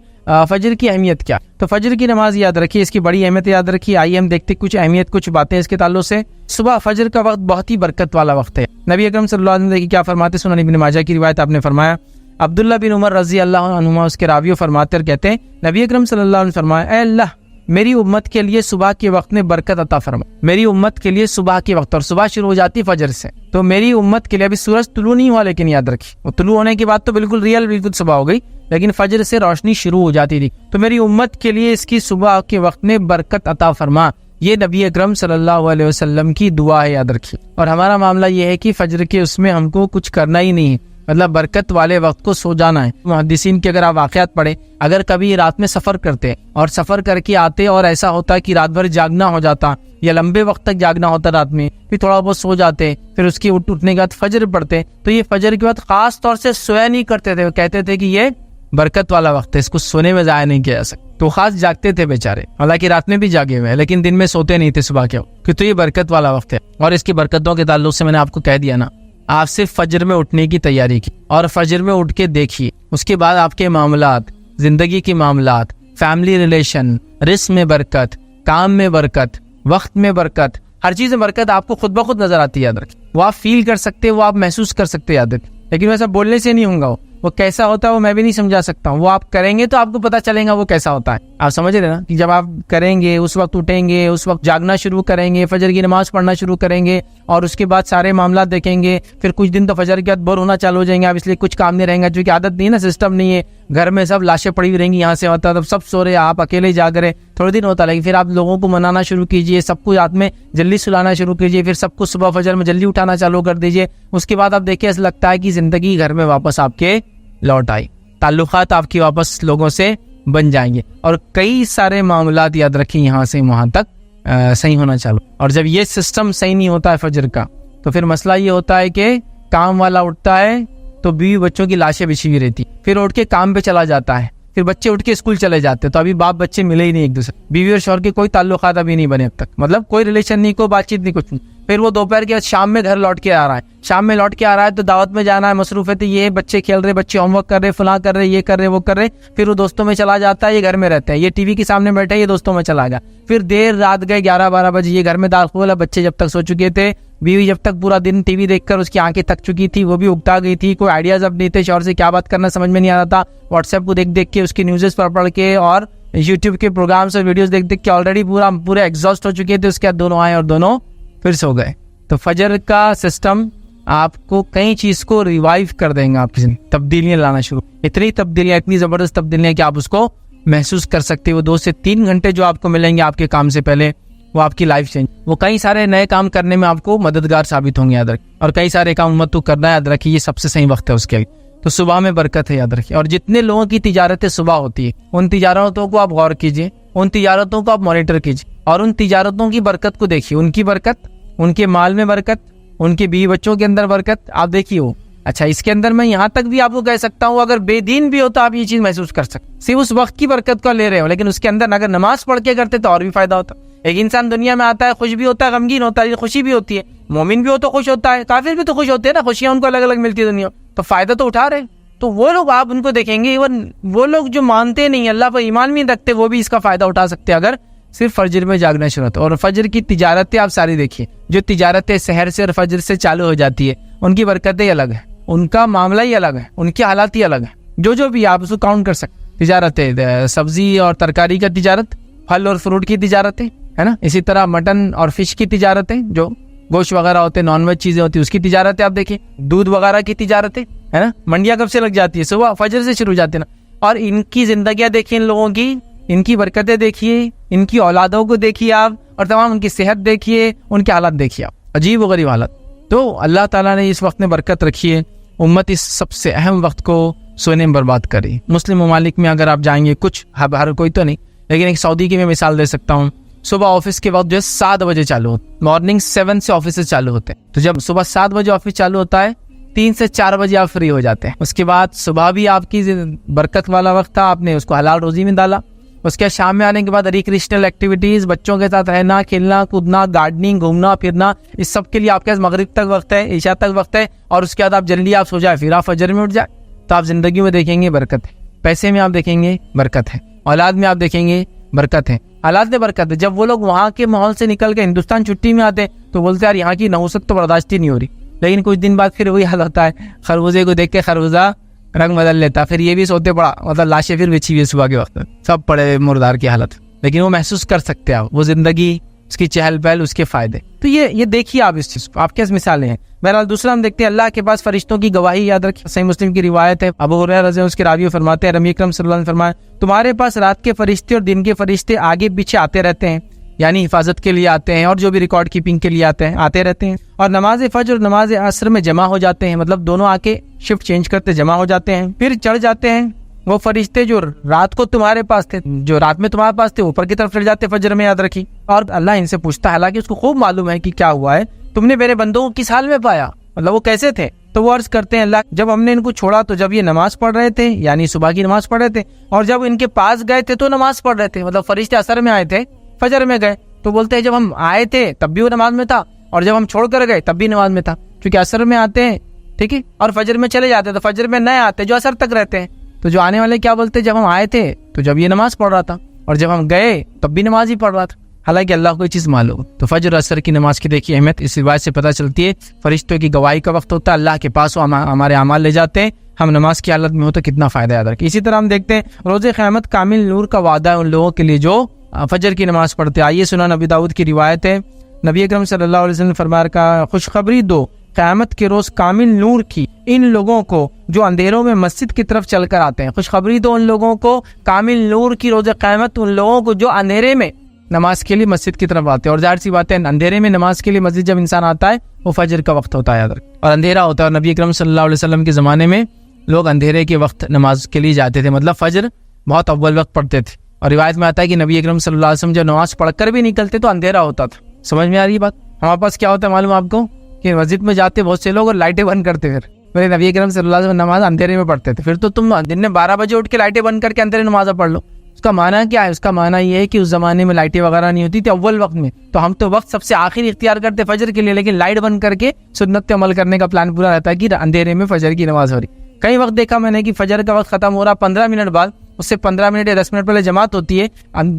فجر کی اہمیت کیا؟ تو فجر کی نماز یاد رکھیے، اس کی بڑی اہمیت یاد رکھیے. آئیے ہم دیکھتے کچھ اہمیت، کچھ باتیں اس کے تعلق سے. صبح فجر کا وقت بہت ہی برکت والا وقت ہے. نبی اکرم صلی اللہ علیہ وسلم کیا فرماتے؟ سنن ابن ماجہ کی روایت آپ نے فرمایا، عبداللہ بن عمر رضی اللہ عنہما اس کے راوی فرماتے اور کہتے ہیں نبی اکرم صلی اللہ علیہ وسلم فرمایا، اے اللہ میری امت کے لیے صبح کے وقت میں برکت عطا فرما. میری امت کے لیے صبح کے وقت، اور صبح شروع ہو جاتی فجر سے، تو میری امت کے لیے ابھی سورج طلوع نہیں ہوا، لیکن یاد رکھیے وہ طلوع ہونے کے بعد تو بالکل بالکل صبح ہو گئی، لیکن فجر سے روشنی شروع ہو جاتی تھی. تو میری امت کے لیے اس کی صبح کے وقت میں برکت عطا فرما. یہ نبی اکرم صلی اللہ علیہ وسلم کی دعا ہے، یاد رکھیے. اور ہمارا معاملہ یہ ہے کہ فجر کے اس میں ہم کو کچھ کرنا ہی نہیں ہے، مطلب برکت والے وقت کو سو جانا ہے. محدثین کے اگر آپ واقعات پڑھیں، اگر کبھی رات میں سفر کرتے اور سفر کر کے آتے اور ایسا ہوتا کہ رات بھر جاگنا ہو جاتا یا لمبے وقت تک جاگنا ہوتا رات میں، پھر تھوڑا بہت سو جاتے، پھر اس کی اٹھنے کے بعد فجر پڑھتے، تو یہ فجر کے بعد خاص طور سے سویا نہیں کرتے تھے. وہ کہتے تھے کہ یہ برکت والا وقت ہے، اس کو سونے میں ضائع نہیں کیا جا سکتا. تو خاص جاگتے تھے بیچارے، حالانکہ رات میں بھی جاگے ہوئے لیکن دن میں سوتے نہیں تھے صبح کے وقت، کہ تو یہ برکت والا وقت ہے. اور اس کی برکتوں کے تعلق سے میں نے آپ کو کہہ دیا نا، آپ صرف فجر میں اٹھنے کی تیاری کی اور فجر میں اٹھ کے دیکھیے، اس کے بعد آپ کے معاملات، زندگی کے معاملات، فیملی ریلیشن، رزق میں برکت، کام میں برکت، وقت میں برکت، ہر چیز میں برکت آپ کو خود بخود نظر آتی ہے. یاد رکھیں، وہ آپ فیل کر سکتے، وہ آپ محسوس کر سکتے، یاد رکھیں. لیکن ویسا بولنے سے نہیں ہوگا، وہ کیسا ہوتا ہے وہ میں بھی نہیں سمجھا سکتا ہوں. وہ آپ کریں گے تو آپ کو پتا چلے گا وہ کیسا ہوتا ہے. آپ سمجھ رہے نا کہ جب آپ کریں گے، اس وقت اٹھیں گے، اس وقت جاگنا شروع کریں گے، فجر کی نماز پڑھنا شروع کریں گے، اور اس کے بعد سارے معاملات دیکھیں گے. پھر کچھ دن تو فجر کے بعد بور ہونا چالو ہو جائیں گے آپ، اس لیے کچھ کام نہیں رہیں گا، کیونکہ عادت نہیں ہے نا، سسٹم نہیں ہے. گھر میں سب لاشیں پڑی ہوئی رہیں گی، یہاں سے ہوتا تب سب سو رہے، آپ اکیلے جاگ رہے. تھوڑے دن ہوتا، لیکن پھر آپ لوگوں کو منانا شروع کیجئے، سب کو رات میں جلدی سلانا شروع کیجئے، پھر سب کو صبح فجر میں جلدی اٹھانا چالو کر دیجئے. اس کے بعد آپ دیکھیں ایسا لگتا ہے کہ زندگی گھر میں واپس آپ کے لوٹ آئی، تعلقات آپ کی واپس لوگوں سے بن جائیں گے، اور کئی سارے معاملات یاد رکھیں یہاں سے وہاں تک صحیح ہونا چالو. اور جب یہ سسٹم صحیح نہیں ہوتا ہے فجر کا، تو پھر مسئلہ یہ ہوتا ہے کہ کام والا اٹھتا ہے تو بیوی بچوں کی لاشیں بچھی ہوئی رہتی، پھر اٹھ کے کام پہ چلا جاتا ہے، پھر بچے اٹھ کے اسکول چلے جاتے، تو ابھی باپ بچے ملے ہی نہیں ایک دوسرے. بیوی اور شوہر کے کوئی تعلقات ابھی نہیں بنے اب تک، مطلب کوئی ریلیشن نہیں، کوئی بات چیت نہیں، کچھ نہیں. پھر وہ دوپہر کے بعد شام میں گھر لوٹ کے آ رہا ہے، شام میں لوٹ کے آ رہا ہے تو دعوت میں جانا ہے، مصروفیت یہ، بچے کھیل رہے، بچے ہوم ورک کر رہے، فلاں کر رہے، یہ کر رہے، وہ کر رہے. پھر وہ دوستوں میں چلا جاتا ہے، یہ گھر میں رہتے ہیں، یہ ٹی وی کے سامنے بیٹھے، یہ دوستوں میں چلا گیا. پھر دیر رات گئے 11-12 بجے، یہ گھر میں داخل ہے، بچے جب تک سو چکے تھے، بیوی جب تک پورا دن ٹی وی دیکھ کر اس کی آنکھیں تھک چکی تھی، وہ بھی اگتا گئی تھی، کوئی آئیڈیاز اب نہیں تھے، شوہر سے کیا بات کرنا سمجھ میں نہیں آ رہا تھا. واٹس ایپ کو دیکھ کے، اس کی نیوزز پڑھ کے، اور یوٹیوب کے پروگرامس اور ویڈیوز دیکھ کے آلریڈی پورے ایگزاسٹ ہو چکے تھے. اس کے بعد دونوں آئے اور دونوں پھر سو گئے. تو فجر کا سسٹم آپ کو کئی چیز کو ریوائیو کر دیں گا، آپ کی تبدیلیاں لانا شروع، اتنی تبدیلیاں، اتنی زبردست تبدیلیاں کہ آپ اس کو محسوس کر سکتے ہو. 2 سے 3 گھنٹے جو آپ کو ملیں گے آپ کے کام سے پہلے، وہ آپ کی لائف چینج، وہ کئی سارے نئے کام کرنے میں آپ کو مددگار ثابت ہوں گے، یاد رکھیں. اور کئی سارے کام امت کو کرنا ہے، یاد رکھیے یہ سب سے صحیح وقت ہے اس کے لیے. تو صبح میں برکت ہے، یاد رکھیے. اور جتنے لوگوں کی تجارتیں صبح ہوتی ہے، ان تجارتوں کو آپ غور کیجئے، ان تجارتوں کو آپ مانیٹر کیجئے، اور ان تجارتوں کی برکت کو دیکھیے. ان کی برکت، ان کے مال میں برکت، ان کے بیوی بچوں کے اندر برکت آپ دیکھیے. ہو اچھا، اس کے اندر میں یہاں تک بھی آپ کو کہہ سکتا ہوں، اگر بے دین بھی ہوتا آپ یہ چیز محسوس کر سکتے، صرف اس وقت کی برکت کو لے رہے ہو، لیکن اس کے اندر اگر نماز پڑھ کے کرتے تو اور بھی فائدہ ہوتا. ایک انسان دنیا میں آتا ہے، خوش بھی ہوتا ہے، غمگین ہوتا ہے، خوشی بھی ہوتی ہے. مومن بھی ہو تو خوش ہوتا ہے، کافر بھی تو خوش ہوتے ہیں نا، خوشیاں ان کو الگ الگ ملتی ہے دنیا، تو فائدہ تو اٹھا رہے. تو وہ لوگ آپ ان کو دیکھیں گے، ایون وہ لوگ جو مانتے نہیں، اللہ پر ایمان بھی نہیں رکھتے، وہ بھی اس کا فائدہ اٹھا سکتے اگر صرف فجر میں جاگنا شروع ہوتا. اور فجر کی تجارتیں آپ ساری دیکھیے، جو تجارتیں سحر سے اور فجر سے چالو ہو جاتی ہے، ان کی برکتیں الگ ہیں، ان کا معاملہ ہی الگ ہے، ان کے حالات ہی الگ ہیں، جو بھی آپ اس کو کاؤنٹ کر سکتے. تجارت ہے, سبزی اور ترکاری کا تجارت, پھل اور فروٹ کی تجارت ہے نا. اسی طرح مٹن اور فش کی تجارت ہے, جو گوشت وغیرہ ہوتے ہیں, نان ویج چیزیں ہوتی ہیں, اس کی تجارت ہے. آپ دیکھیں دودھ وغیرہ کی تجارت ہے نا. منڈیاں کب سے لگ جاتی ہے؟ صبح فجر سے شروع ہو جاتی ہے نا. اور ان کی زندگیاں دیکھیں ان لوگوں کی, ان کی برکتیں دیکھیے, ان کی اولادوں کو دیکھیے آپ, اور تمام ان کی صحت دیکھیے, ان کے حالات دیکھیے آپ, عجیب و غریب حالت. تو اللہ تعالیٰ نے اس وقت میں برکت رکھی ہے. امت اس سب سے اہم وقت کو سونے میں برباد کری. مسلم ممالک میں اگر آپ جائیں گے, کچھ ہر کوئی تو نہیں, لیکن ایک سعودی کی میں مثال دے سکتا ہوں. صبح آفس کے وقت جو ہے 7 بجے چالو ہوتا ہے, مارننگ 7 سے آفس چالو ہوتے ہیں. تو جب صبح 7 بجے آفس چالو ہوتا ہے, 3 سے 4 بجے آپ فری ہو جاتے ہیں. اس کے بعد صبح بھی آپ کی برکت والا وقت تھا, آپ نے اس کو حلال روزی میں ڈالا. اس کے شام میں آنے کے بعد ریکریشنل ایکٹیویٹیز, بچوں کے ساتھ رہنا, کھیلنا, کودنا, گارڈننگ, گھومنا پھرنا, اس سب کے لیے آپ کے پاس مغرب تک وقت ہے, عشاء تک وقت ہے. اور اس کے بعد آپ جلدی آپ سو جائے, پھر آپ فجر میں اٹھ جائے. تو آپ زندگی میں دیکھیں گے برکت ہے, پیسے میں آپ دیکھیں گے برکت ہے, اولاد میں آپ دیکھیں گے برکت ہے, حالات میں برکت ہے. جب وہ لوگ وہاں کے ماحول سے نکل کے ہندوستان چھٹی میں آتے ہیں تو بولتے ہیں یار یہاں کی نحوست تو برداشت ہی نہیں ہو رہی. لیکن کچھ دن بعد پھر وہی حال ہوتا ہے, خربوزے کو دیکھ کے خربوزہ رنگ بدل لیتا, پھر یہ بھی سوتے پڑا, مطلب لاشیں پھر بچھی ہوئی صبح کے وقت, سب پڑے مردار کی حالت. لیکن وہ محسوس کر سکتے ہیں آپ وہ زندگی, اس کی چہل پہل, اس کے فائدے. تو یہ دیکھیے آپ اس چیز کو, آپ کے مثالیں ہیں. بہرحال دوسرا ہم دیکھتے ہیں اللہ کے پاس فرشتوں کی گواہی. یاد رکھیں صحیح مسلم کی روایت ہے, ابو ہریرہ رضی اللہ عنہ اس کے راوی فرماتے ہیں نبی اکرم صلی اللہ علیہ وسلم نے فرمایا تمہارے پاس رات کے فرشتے اور دن کے فرشتے آگے پیچھے آتے رہتے ہیں, یعنی حفاظت کے لیے آتے ہیں اور جو بھی ریکارڈ کیپنگ کے لیے آتے رہتے ہیں. اور نماز فجر اور نماز عصر میں جمع ہو جاتے ہیں, مطلب دونوں آ کے شفٹ چینج کرتے جمع ہو جاتے ہیں. پھر چڑھ جاتے ہیں وہ فرشتے جو رات کو تمہارے پاس تھے, جو رات میں تمہارے پاس تھے, اوپر کی طرف چڑھ جاتے فجر میں. یاد رکھی. اور اللہ ان سے پوچھتا ہے, حالانکہ اس کو خوب معلوم ہے کہ کیا ہوا ہے, تم نے میرے بندوں کو کس حال میں پایا, مطلب وہ کیسے تھے. تو وہ عرض کرتے ہیں اللہ جب ہم نے ان کو چھوڑا تو جب یہ نماز پڑھ رہے تھے, یعنی صبح کی نماز پڑھ رہے تھے, اور جب ان کے پاس گئے تھے تو نماز پڑھ رہے تھے. مطلب فرشتے عصر میں آئے تھے, فجر میں گئے. تو بولتے ہیں جب ہم آئے تھے تب بھی وہ نماز میں تھا, اور جب ہم چھوڑ کر گئے تب بھی نماز میں تھا. کیونکہ عصر میں آتے ہیں, ٹھیک ہے, اور فجر میں چلے جاتے, تو فجر میں نئے آتے جو عصر تک رہتے ہیں. تو جو آنے والے کیا بولتے ہیں, جب ہم آئے تھے تو جب یہ نماز پڑھ رہا تھا, اور جب ہم گئے تب بھی نماز ہی پڑھ رہا تھا. حالانکہ اللہ کو یہ چیز معلوم. تو فجر عصر کی نماز کی دیکھیے اہمیت اس روایت سے پتہ چلتی ہے. فرشتوں کی گواہی کا وقت ہوتا ہے, اللہ کے پاس ہمارے اعمال لے جاتے ہیں, ہم نماز کی حالت میں ہو تو کتنا فائدہ یاد رکھیں. اسی طرح ہم دیکھتے ہیں روز قیامت کامل نور کا وعدہ ہے ان لوگوں کے لیے جو فجر کی نماز پڑھتے. آئیے سنن نبی داؤد کی روایت ہے, نبی اکرم صلی اللہ علیہ وسلم نے فرمایا کا خوشخبری دو قیامت کے روز کامل نور کی ان لوگوں کو جو اندھیروں میں مسجد کی طرف چل کر آتے ہیں. خوشخبری دو ان لوگوں کو کامل نور کی روز قیامت, ان لوگوں کو جو اندھیرے میں نماز کے لیے مسجد کی طرف آتے ہیں. اور ظاہر سی بات ہے اندھیرے میں نماز کے لیے مسجد جب انسان آتا ہے وہ فجر کا وقت ہوتا ہے یاد رکھ, اور اندھیرا ہوتا ہے. اور نبی اکرم صلی اللہ علیہ وسلم کے زمانے میں لوگ اندھیرے کے وقت نماز کے لیے جاتے تھے, مطلب فجر بہت اول وقت پڑھتے تھے. اور روایت میں آتا ہے کہ نبی اکرم صلی اللہ علیہ وسلم جب نماز پڑھ کر بھی نکلتے تو اندھیرا ہوتا تھا. سمجھ میں آ رہی بات. ہمارے پاس کیا ہوتا ہے معلوم آپ کو, کہ مسجد میں جاتے بہت سے لوگ اور لائٹیں بند کرتے, پھر میرے نبی اکرم صلی اللہ علیہ وسلم نماز اندھیرے میں پڑھتے تھے. پھر تو تم دن میں 12 بجے اٹھ کے لائٹیں بند کر کے اندھیرے نماز پڑھ لو. اس کا معنی کیا ہے؟ اس کا معنی یہ ہے کہ اس زمانے میں لائٹیں وغیرہ نہیں ہوتی تھی اول وقت میں, تو ہم تو وقت سب سے آخر اختیار کرتے فجر کے لیے, لیکن لائٹ بند کر کے سنت پہ عمل کرنے کا پلان پورا رہتا ہے کہ اندھیرے میں فجر کی نماز ہو رہی. کئی وقت دیکھا میں نے کہ فجر کا وقت ختم ہو رہا 15 منٹ بعد, اس سے 15 منٹ یا 10 منٹ پہلے جماعت ہوتی ہے,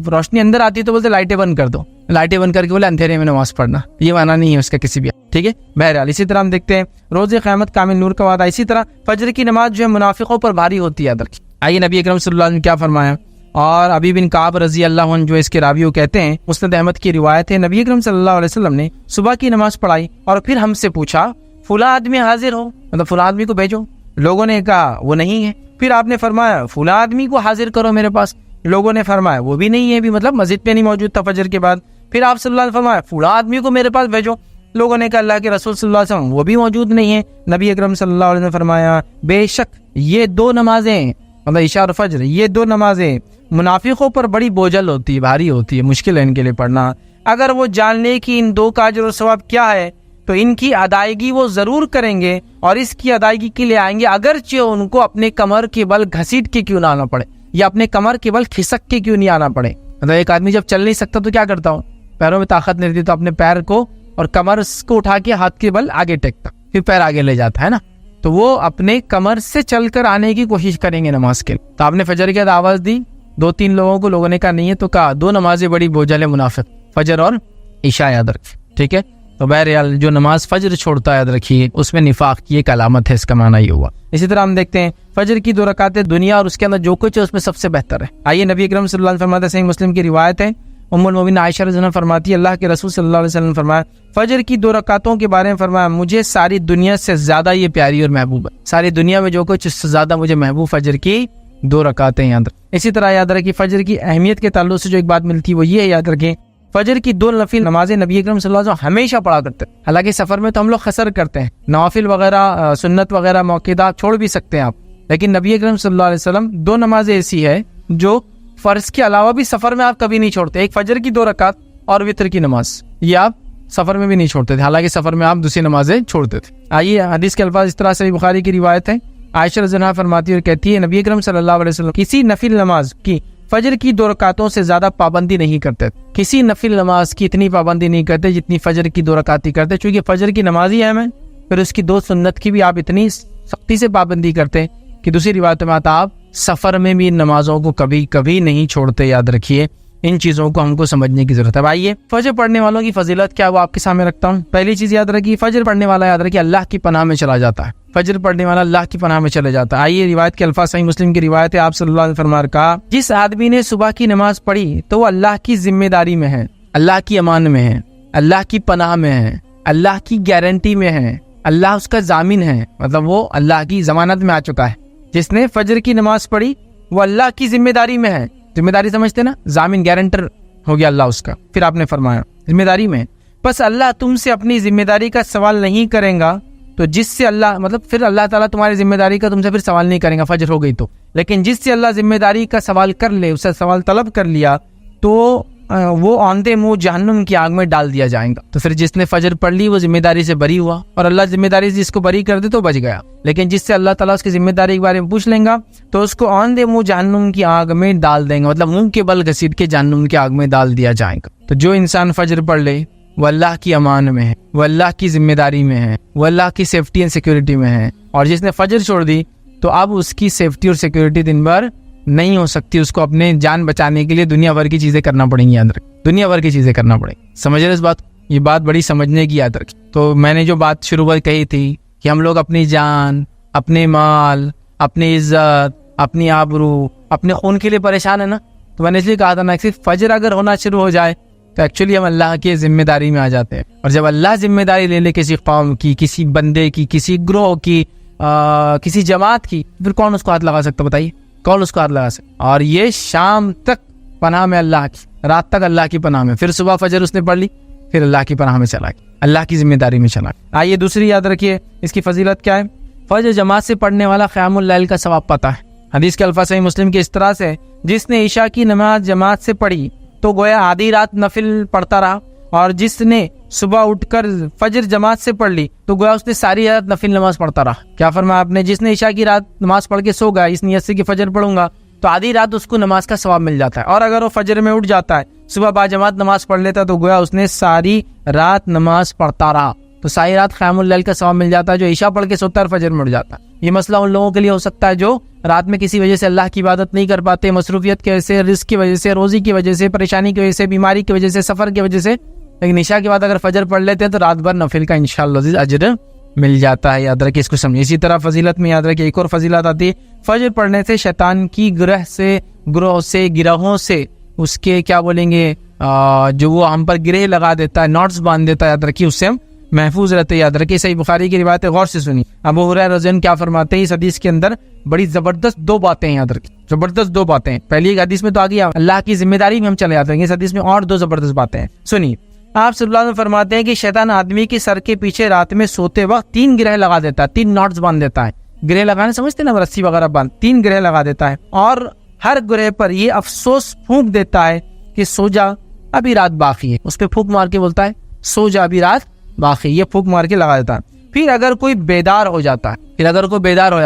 روشنی اندر آتی ہے تو بولتے لائٹیں بند کر دو, لائٹیں بند کر کے بولے اندھیرے میں نماز پڑھنا. یہ معنی نہیں ہے اس کا کسی بھی, ٹھیک ہے. بہرحال اسی طرح ہم دیکھتے ہیں روز قیامت کامل نور کا وعدہ. اسی طرح فجر کی نماز جو ہے منافقوں پر بھاری ہوتی ہے. آئیے نبی اکرم صلی اللہ علیہ وسلم نے کیا فرمایا, اور ابی بن کعب رضی اللہ عنہ جو اس کے راوی کہتے ہیں, مسند احمد کی روایت ہے, نبی اکرم صلی اللہ علیہ وسلم نے صبح کی نماز پڑھائی اور پھر ہم سے پوچھا فلاں آدمی حاضر ہو, مطلب فلاں آدمی کو بھیجو. لوگوں نے کہا وہ نہیں ہے. پھر آپ نے فرمایا فلاں آدمی کو حاضر کرو میرے پاس. لوگوں نے فرمایا وہ بھی نہیں ہے, بھی مطلب مسجد پہ نہیں موجود تھا فجر کے بعد. پھر آپ صلی اللہ علیہ وسلم نے فرمایا فلاں آدمی کو میرے پاس بھیجو. لوگوں نے کہا اللہ کے رسول صلی اللہ علیہ وسلم وہ بھی موجود نہیں ہے. نبی اکرم صلی اللہ علیہ وسلم نے فرمایا بے شک یہ 2 نمازیں, مطلب عشاء اور فجر, یہ 2 نمازیں منافقوں پر بڑی بوجھل ہوتی ہے, بھاری ہوتی ہے, مشکل ہے ان کے لیے پڑھنا. اگر وہ جان لے کہ ان 2 کا اجر و ثواب کیا ہے تو ان کی ادائیگی وہ ضرور کریں گے, اور اس کی ادائیگی کے لیے آئیں گے اگرچہ ان کو اپنے کمر کے بل گھسیٹ کے کیوں نہ آنا پڑے, یا اپنے کمر کے بل کھسک کے کیوں نہیں آنا پڑے. مطلب ایک آدمی جب چل نہیں سکتا تو کیا کرتا ہوں, پیروں میں طاقت نہیں رہتی تو اپنے پیر کو اور کمر کو اٹھا کے ہاتھ کے بل آگے ٹیکتا, پھر پیر آگے لے جاتا ہے نا. تو وہ اپنے کمر سے چل کر آنے کی کوشش کریں گے نماز کے. تو آپ نے فجر کے بعد آواز دی 2-3 لوگوں کو, لوگوں نے کہا نہیں ہے, تو کہا 2 نمازیں بڑی بوجھل ہے منافق, فجر اور عشاء, یاد رکھ, ٹھیک ہے. تو بہرحال جو نماز فجر چھوڑتا ہے یاد رکھیے اس میں نفاق کی ایک علامت ہے، اس کا معنی یہ ہوا۔ اسی طرح ہم دیکھتے ہیں فجر کی 2 رکعتیں دنیا اور اس کے اندر جو کچھ ہے اس میں سب سے بہتر ہے۔ آئیے نبی اکرم صلی اللہ علیہ وسلم فرماتے ہیں، صحیح مسلم کی روایت ہے، ام المؤمنین عائشہ رضی اللہ عنہا فرماتی ہے اللہ کے رسول صلی اللہ علیہ وسلم فرمایا فجر کی 2 رکعتوں کے بارے میں فرمایا مجھے ساری دنیا سے زیادہ یہ پیاری اور محبوب ہے، ساری دنیا میں جو کچھ اس سے زیادہ مجھے محبوب فجر کی 2 رکعتیں یاد رکھیں۔ اسی طرح یاد رکھیں فجر کی اہمیت کے تعلق سے جو ایک بات ملتی ہے وہ یہ ہے، یاد رکھیں فجر کی 2 نفل نمازیں نبی اکرم صلی اللہ علیہ وسلم ہمیشہ پڑھا کرتے ہیں۔ حالانکہ سفر میں تو ہم لوگ قصر کرتے ہیں، نوافل وغیرہ سنت وغیرہ موقعات چھوڑ بھی سکتے ہیں آپ، لیکن نبی اکرم صلی اللہ علیہ وسلم 2 نمازیں ایسی ہے جو فرض کے علاوہ بھی سفر میں آپ کبھی نہیں چھوڑتے، ایک فجر کی 2 رکعت اور وتر کی نماز، یہ آپ سفر میں بھی نہیں چھوڑتے تھے، حالانکہ سفر میں آپ دوسری نمازیں چھوڑتے تھے۔ آئیے حدیث کے الفاظ اس طرح سے بخاری کی روایت ہے، عائشہ رضی اللہ عنہا فرماتی ہے اور کہتی ہے نبی اکرم صلی اللہ علیہ وسلم کسی نفل نماز کی فجر کی 2 رکعتوں سے زیادہ پابندی نہیں کرتے، کسی نفل نماز کی اتنی پابندی نہیں کرتے جتنی فجر کی 2 رکعت ہی کرتے، چونکہ فجر کی نماز ہی اہم ہے، پھر اس کی 2 سنت کی بھی آپ اتنی سختی سے پابندی کرتے کہ دوسری روایت میں آتا آپ سفر میں بھی ان نمازوں کو کبھی کبھی نہیں چھوڑتے۔ یاد رکھیے ان چیزوں کو ہم کو سمجھنے کی ضرورت ہے۔ آئیے فجر پڑھنے والوں کی فضیلت کیا وہ آپ کے سامنے رکھتا ہوں۔ پہلی چیز یاد رکھیے فجر پڑھنے والا یاد رکھیے اللہ کی پناہ میں چلا جاتا ہے، فجر پڑھنے والا اللہ کی پناہ میں چلے جاتا ہے۔ آئیے روایت کے الفاظ، صحیح مسلم کی روایت ہے، آپ صلی اللہ علیہ وسلم فرمایا کہا جس آدمی نے صبح کی نماز پڑھی تو وہ اللہ کی ذمہ داری میں ہے، اللہ کی امان میں ہے، اللہ کی پناہ میں ہے، اللہ کی گارنٹی میں ہے، اللہ اس کا ضامن ہے، مطلب وہ اللہ کی ضمانت میں آ چکا ہے۔ جس نے فجر کی نماز پڑھی وہ اللہ کی ذمہ داری میں ہے، ذمہ داری سمجھتے نا، ضامن گارنٹر ہو گیا اللہ اس کا۔ پھر آپ نے فرمایا ذمہ داری میں، بس اللہ تم سے اپنی ذمہ داری کا سوال نہیں کریں گا تو جس سے اللہ مطلب پھر اللہ تعالیٰ تمہاری ذمہ داری کا تم سے پھر سوال نہیں کریں گا فجر ہو گئی تو، لیکن جس سے اللہ ذمہ داری کا سوال کر لے، اس سے سوال طلب کر لیا تو وہ آندھے منہ جہنم کی آگ میں ڈال دیا جائے گا۔ تو پھر جس نے فجر پڑھ لی وہ ذمہ داری سے بری ہوا، اور اللہ ذمہ داری سے جس کو بری کر دے تو بچ گیا، لیکن جس سے اللہ تعالیٰ اس کی ذمہ داری کے بارے میں پوچھ لیں گا تو اس کو آندھے منہ جہنم کی آگ میں ڈال دیں گا، مطلب منہ کے بل گھسیٹ کے جہنم کی آگ میں ڈال دیا جائے گا۔ تو جو انسان فجر پڑھ لے وہ اللہ کی امان میں ہے، وہ اللہ کی ذمہ داری میں ہے، وہ اللہ کی سیفٹی اینڈ سیکیورٹی میں ہے، اور جس نے فجر چھوڑ دی تو اب اس کی سیفٹی اور سیکیورٹی دن بھر نہیں ہو سکتی، اس کو اپنے جان بچانے کے لیے دنیا بھر کی چیزیں کرنا پڑیں گی، یاد رکھ دنیا بھر کی چیزیں کرنا پڑیں گی۔ سمجھ رہے اس بات، یہ بات بڑی سمجھنے کی یاد رکھی۔ تو میں نے جو بات شروع میں کہی تھی کہ ہم لوگ اپنی جان، اپنے مال، اپنی عزت، اپنی آبرو، اپنے خون کے لیے پریشان ہے نا، تو میں نے اس لیے کہا تھا نا صرف فجر اگر ہونا شروع ہو جائے تو ایکچولی ہم اللہ کی ذمہ داری میں آ جاتے ہیں، اور جب اللہ ذمہ داری لے لے کسی قوم کی، کسی بندے کی، کسی گروہ کی، کسی جماعت کی، پھر کون اس کو ہاتھ لگا سکتا بتائیے، کون اس کو ہاتھ لگا سکتا؟ اور یہ شام تک پناہ میں اللہ کی، رات تک اللہ کی پناہ میں، پھر صبح فجر اس نے پڑھ لی، پھر اللہ کی پناہ میں چلا گیا، اللہ کی ذمہ داری میں چلا گیا۔ آئیے دوسری یاد رکھیے اس کی فضیلت کیا ہے، فجر جماعت سے پڑھنے والا قیام اللیل کا ثواب پاتا ہے۔ حدیث کے الفاظ صحیح مسلم کے اس طرح سے جس نے عشاء کی نماز جماعت سے پڑھی تو گویا آدھی رات نفل پڑھتا رہا، اور جس نے صبح اٹھ کر فجر جماعت سے پڑھ لی تو گویا اس نے ساری رات نفل نماز پڑھتا رہا۔ کیا فرمایا آپ نے؟ جس نے عشاء کی رات نماز پڑھ کے سو گیا اس نیت سے کہ فجر پڑھوں گا تو آدھی رات اس کو نماز کا ثواب مل جاتا ہے، اور اگر وہ فجر میں اٹھ جاتا ہے، صبح با جماعت نماز پڑھ لیتا تو گویا اس نے ساری رات نماز پڑھتا رہا، تو ساری رات قیام اللیل کا ثواب مل جاتا ہے۔ جو عشاء پڑھ کے سوتا ہے فجر میں اٹھ جاتا ہے، یہ مسئلہ ان لوگوں کے لیے ہو سکتا ہے جو رات میں کسی وجہ سے اللہ کی عبادت نہیں کر پاتے، مصروفیت کی وجہ سے، رزق کی وجہ سے، روزی کی وجہ سے، پریشانی کی وجہ سے، بیماری کی وجہ سے، سفر کی وجہ سے، لیکن عشاء کے بعد اگر فجر پڑھ لیتے ہیں تو رات بھر نفل کا انشاءاللہ اجر مل جاتا ہے۔ یاد رکھیں اس کو سمجھیں۔ اسی طرح فضیلت میں یاد رکھیں ایک اور فضیلت آتی ہے، فجر پڑھنے سے شیطان کی گروہوں سے اس کے کیا بولیں گے جو وہ ہم پر گرہ لگا دیتا ہے، نوٹس باندھ دیتا ہے، یاد رکھیے اس سے ہم محفوظ رہتے ہیں۔ یاد رکھیے صحیح بخاری کی روایت ہے، غور سے سنی، ابو ہریرہ رضی اللہ عنہ کیا فرماتے ہیں، اس حدیث کے اندر بڑی زبردست 2 باتیں یاد رکھیں، زبردست 2 باتیں۔ پہلی ایک حدیث میں تو آ گیا اللہ کی ذمہ داری میں ہم چلے جاتے ہیں، اس حدیث میں اور 2 زبردست باتیں ہیں، سنیے۔ آپ صلی اللہ علیہ وسلم فرماتے ہیں کہ شیطان آدمی کے سر کے پیچھے رات میں سوتے وقت 3 گرہ لگا دیتا ہے، 3 نوٹس باندھ دیتا ہے۔ گرہ لگانے سمجھتے نا، رسی وغیرہ باندھ، 3 گرہ لگا دیتا ہے، اور ہر گرہ پر یہ افسوس پھونک دیتا ہے کہ سو جا ابھی رات باقی ہے، اس پہ پھونک مار کے بولتا ہے سو جا ابھی رات باقی، یہ پھونک مار کے لگا دیتا ہے۔ پھر اگر کوئی بیدار ہو جاتا ہے،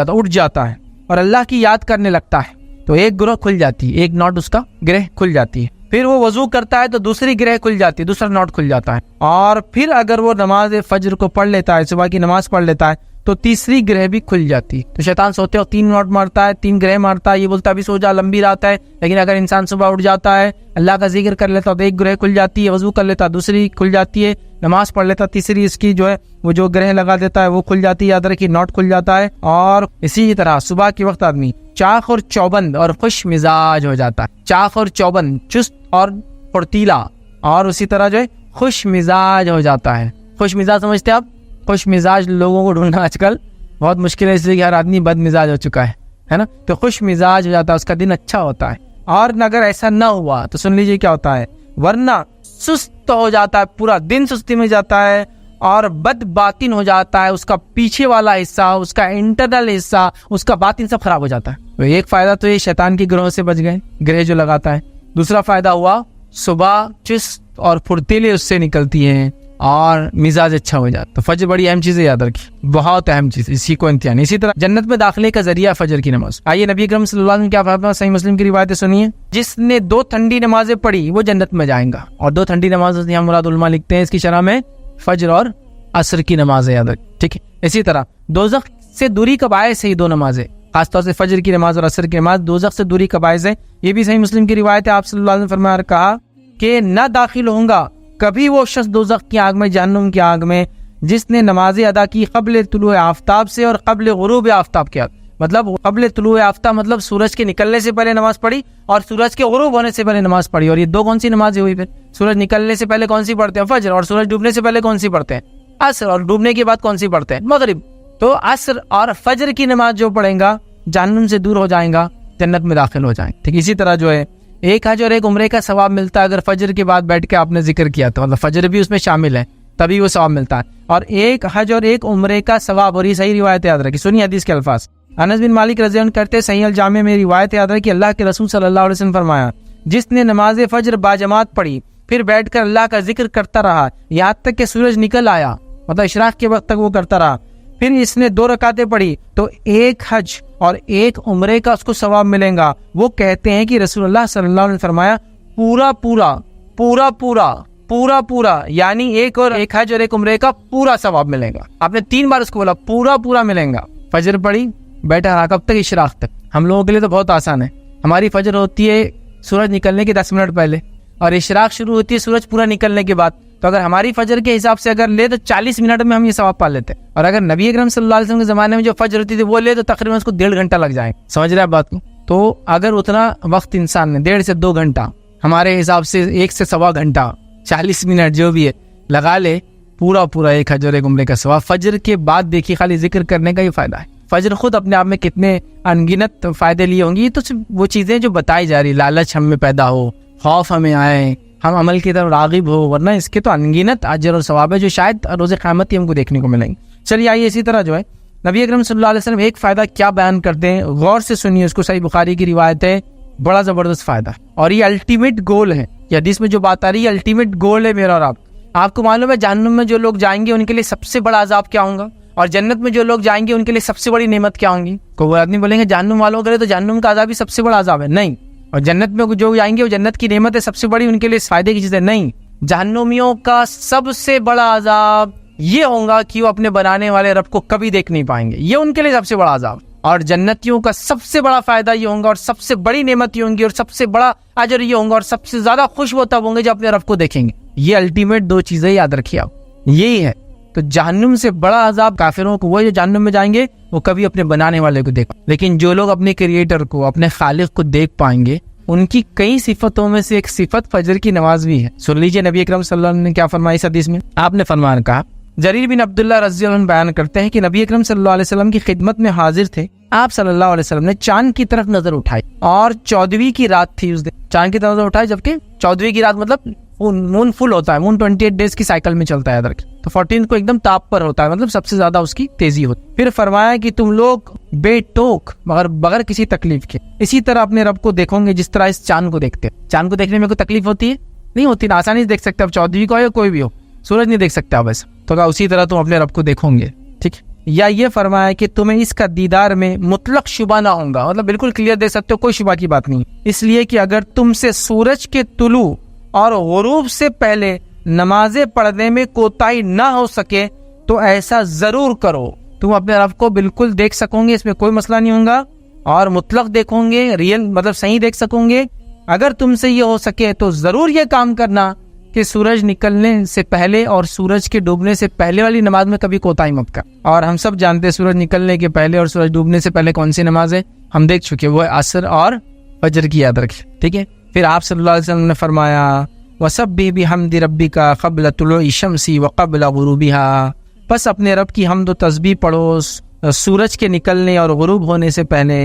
اٹھ جاتا ہے اور اللہ کی یاد کرنے لگتا ہے تو ایک گروہ کھل جاتی ہے، ایک نوٹ اس کا گرہ کھل جاتی ہے۔ پھر وہ وضو کرتا ہے تو دوسری گرہ کھل جاتی ہے، دوسرا نوٹ کھل جاتا ہے۔ اور پھر اگر وہ نماز فجر کو پڑھ لیتا ہے، صبح کی نماز پڑھ لیتا ہے تو تیسری گرہ بھی کھل جاتی ہے۔ تو شیطان سوتے وقت 3 نوٹ مارتا ہے، 3 گرہ مارتا ہے، یہ بولتا ہے ابھی سو جا لمبی رات ہے، لیکن اگر انسان صبح اٹھ جاتا ہے، اللہ کا ذکر کر لیتا ہے تو ایک گرہ کھل جاتی ہے، وضو کر لیتا ہے دوسری کھل جاتی ہے، نماز پڑھ لیتا, تیسری اس کی جو ہے وہ جو گرہ لگا دیتا ہے وہ کھل جاتی ہے, یاد رکھیے نوٹ کھل جاتا ہے. اور اسی طرح صبح کے وقت آدمی چاق اور چوبند اور خوش مزاج ہو جاتا ہے, چاق اور چوبند, چست اور پھرتیلا, اور اسی طرح جو ہے خوش مزاج ہو جاتا ہے. خوش مزاج سمجھتے ہیں آپ؟ خوش مزاج لوگوں کو ڈھونڈنا آج کل بہت مشکل ہے, اس لیے کہ ہر آدمی بد مزاج ہو چکا ہے نا. تو خوش مزاج ہو جاتا ہے, اس کا دن اچھا ہوتا ہے. اور اگر ایسا نہ ہوا تو سن لیجیے کیا ہوتا ہے, ورنہ سست ہو جاتا ہے, پورا دن سستی میں جاتا ہے اور بد باطن ہو جاتا ہے. اس کا پیچھے والا حصہ, اس کا انٹرنل حصہ, اس کا باطن سب خراب ہو جاتا ہے. تو ایک فائدہ تو یہ شیطان کی گروہ سے بچ گئے, گرہ جو لگاتا ہے. دوسرا فائدہ ہوا صبح چست اور پھرتیلے اس سے نکلتی ہیں اور مزاج اچھا ہو جاتا. تو فجر بڑی اہم چیز ہے, یاد رکھیے بہت اہم چیز, اسی کو امتحان. اسی طرح جنت میں داخلے کا ذریعہ فجر کی نماز. آئیے نبی اکرم صلی اللہ علیہ وسلم کیا فرمایا, صحیح مسلم کی روایتیں سنیے. جس نے 2 ٹھنڈی نمازیں پڑھی وہ جنت میں جائیں گا. اور 2 ٹھنڈی نماز یہاں مراد علماء لکھتے ہیں اس کی شرح میں فجر اور عصر کی نماز ہے, یاد رکھیں, ٹھیک ہے. اسی طرح دوزخ سے دوری کا باعث ہے یہ 2 نمازیں, خاص طور سے فجر کی نماز اور عصر کی نماز دوزخ سے دوری کا باعث ہے. یہ بھی صحیح مسلم کی روایت ہے. آپ صلی اللہ علیہ وسلم فرمایا اور کہا کہ نہ داخل ہوں گا کبھی وہ شخص دوزخ کی آگ میں, جہنم کی آگ میں, جس نے نمازیں ادا کی قبل طلوع آفتاب سے اور قبل غروب آفتاب کے. مطلب قبل طلوع آفتاب مطلب سورج کے نکلنے سے پہلے نماز پڑھی اور سورج کے غروب ہونے سے پہلے نماز پڑھی. اور یہ 2 کون سی نمازیں ہوئی پھر؟ سورج نکلنے سے پہلے کون سی پڑھتے ہیں؟ فجر. اور سورج ڈوبنے سے پہلے کون سی پڑھتے ہیں؟ عصر. اور ڈوبنے کے بعد کون سی پڑھتے ہیں؟ مغرب. تو عصر اور فجر کی نماز جو پڑھیں گا جہنم سے دور ہو جائیں گا, جنت میں داخل ہو جائیں. ٹھیک. اسی طرح جو ہے ایک حج اور ایک عمرے کا ثواب ملتا ہے اگر فجر کے بعد بیٹھ کے آپ نے ذکر کیا تو, مطلب فجر بھی اس میں شامل ہے تبھی وہ ثواب ملتا ہے. اور ایک حج اور ایک عمرے کا ثواب, اور یہ صحیح روایت یاد رکھی. سنیے حدیث کے الفاظ. انس بن مالک رضی اللہ عنہ کرتے صحیح الجامع میں روایت یاد رکھی, اللہ کے رسول صلی اللہ علیہ وسلم فرمایا جس نے نماز فجر باجماعت پڑھی پھر بیٹھ کر اللہ کا ذکر کرتا رہا یہاں تک کہ سورج نکل آیا, مطلب اشراق کے وقت تک وہ کرتا رہا, پھر اس نے 2 رکعتیں پڑھی تو ایک حج اور ایک عمرے کا اس کو ثواب ملیں گا. وہ کہتے ہیں کہ رسول اللہ صلی اللہ علیہ وسلم فرمایا پورا پورا پورا پورا پورا پورا, یعنی ایک حج اور ایک عمرے کا پورا ثواب ملے گا. آپ نے 3 بار اس کو بولا پورا پورا ملیں گا. فجر پڑھی بیٹھا رہا کب تک؟ اشراق تک. ہم لوگوں کے لیے تو بہت آسان ہے, ہماری فجر ہوتی ہے سورج نکلنے کے 10 منٹ پہلے اور اشراق شروع ہوتی ہے سورج پورا نکلنے کے بعد. تو اگر ہماری فجر کے حساب سے اگر لے تو 40 منٹ میں ہم یہ ثواب پا لیتے ہیں. اور اگر نبی اکرم صلی اللہ علیہ وسلم کے زمانے میں جو فجر ہوتی تھی وہ لے تو تقریباً اس کو 1.5 گھنٹہ لگ جائے. سمجھ رہے ہیں بات کو؟ تو اگر اتنا وقت انسان نے 1.5 سے 2 گھنٹہ ہمارے حساب سے 1 سے 1.25 گھنٹہ 40 منٹ جو بھی ہے لگا لے, پورا پورا ایک حج اور ایک عمرے کا ثواب. فجر کے بعد دیکھیے خالی ذکر کرنے کا یہ فائدہ ہے. فجر خود اپنے آپ میں کتنے انگنت فائدے لیے ہوں گی. یہ تو وہ چیزیں جو بتائی جا رہی, لالچ ہم میں پیدا ہو, خوف ہمیں آئے, ہم عمل کی طرف راغب ہو, ورنہ اس کے تو انگنت اجر اور ثواب ہے جو شاید روز قیامت ہی ہم کو دیکھنے کو ملیں گے. چلیے آئیے اسی طرح جو ہے نبی اکرم صلی اللہ علیہ وسلم ایک فائدہ کیا بیان کرتے ہیں, غور سے سنیے اس کو. صحیح بخاری کی روایت ہے, بڑا زبردست فائدہ اور یہ الٹیمیٹ گول ہے. یہ حدیث میں جو بات آ رہی ہے الٹیمیٹ گول ہے میرا اور آپ کو معلوم ہے جہنم میں جو لوگ جائیں گے ان کے لیے سب سے بڑا عذاب کیا ہوگا, اور جنت میں جو لوگ جائیں گے ان کے لیے سب سے بڑی نعمت کیا ہوں گی. کوئی آدمی بولیں گے جہنم والوں کے لیے تو جہنم کا عذاب ہی سب سے بڑا عذاب ہے, نہیں. اور جنت میں جو جائیں گے وہ جنت کی نعمت ہے سب سے بڑی, ان کے لیے فائدے کی چیز ہے, نہیں. جہنمیوں کا سب سے بڑا عذاب یہ ہوگا کہ وہ اپنے بنانے والے رب کو کبھی دیکھ نہیں پائیں گے, یہ ان کے لیے سب سے بڑا عذاب. اور جنتیوں کا سب سے بڑا فائدہ یہ ہوگا اور سب سے بڑی نعمت یہ ہوں گی اور سب سے بڑا اجر یہ ہوگا اور سب سے زیادہ خوش وہ تب ہوں گے جو اپنے رب کو دیکھیں گے. یہ الٹیمیٹ 2 چیزیں یاد رکھیے آپ, یہی ہے. تو جہنم سے بڑا عذاب کافروں کو وہ جو جہنم میں جائیں گے وہ کبھی اپنے بنانے والے کو دیکھ, لیکن جو لوگ اپنے کریٹر کو, اپنے خالق کو دیکھ پائیں گے ان کی کئی صفتوں میں سے ایک صفت فجر کی نماز بھی ہے. سن لیجیے نبی اکرم صلی اللہ علیہ وسلم نے کیا فرمایا اس حدیث میں. آپ نے فرمایا کہا, جریر بن عبداللہ رضی اللہ عنہ بیان کرتے ہیں کہ نبی اکرم صلی اللہ علیہ وسلم کی خدمت میں حاضر تھے. آپ صلی اللہ علیہ وسلم نے چاند کی طرف نظر اٹھائی اور 14ویں کی رات تھی اس دن. چاند کی طرف نظر اٹھائی جبکہ 14ویں کی رات مطلب مون فل ہوتا ہے, مون 28 ڈیز کی سائیکل میں چلتا ہے ادھر کی, تو 14 کو ایک دم تاپ پر ہوتا ہے, مطلب سب سے زیادہ اس کی تیزی ہوتی. پھر فرمایا کہ تم لوگ بے ٹوک مگر بغیر کسی تکلیف کے اسی طرح اپنے رب کو دیکھو گے جس طرح اس چاند کو دیکھتے. چاند کو دیکھنے میں کوئی تکلیف ہوتی ہے؟ نہیں ہوتی, آسانی سے دیکھ سکتے. اب 14ویں کو ہو یا کوئی بھی ہو, سورج نہیں دیکھ سکتے آپ ایسا, تو کہا اسی طرح تم اپنے رب کو دیکھو گے. ٹھیک. یا یہ فرمایا کہ تمہیں اس کا دیدار میں مطلق شبہ نہ ہوگا, مطلب بالکل کلیئر دیکھ سکتے ہو, کوئی شبہ کی بات نہیں, اس لیے کہ اگر تم سے سورج کے طلوع اور غروب سے پہلے نمازیں پڑھنے میں کوتاہی نہ ہو سکے تو ایسا ضرور کرو. تم اپنے رب کو بالکل دیکھ سکو گے, اس میں کوئی مسئلہ نہیں ہوگا, اور مطلق دیکھو گے, ریئل مطلب صحیح دیکھ سکو گے. اگر تم سے یہ ہو سکے تو ضرور یہ کام کرنا کہ سورج نکلنے سے پہلے اور سورج کے ڈوبنے سے پہلے والی نماز میں کبھی کوتاہی مت کر. اور ہم سب جانتے ہیں سورج نکلنے کے پہلے اور سورج ڈوبنے سے پہلے کون سی نماز ہے, ہم دیکھ چکے, وہ عصر اور فجر کی یاد رکھیں. ٹھیک ہے. پھر آپ صلی اللہ علیہ وسلم نے فرمایا وَسَبِّحْ بِحَمْدِ رَبِّكَ قَبْلَ طُلُوعِ الشَّمْسِ وَقَبْلَ غُرُوبِهَا, بس اپنے رب کی حمد و تسبیح پڑھو سورج کے نکلنے اور غروب ہونے سے پہلے.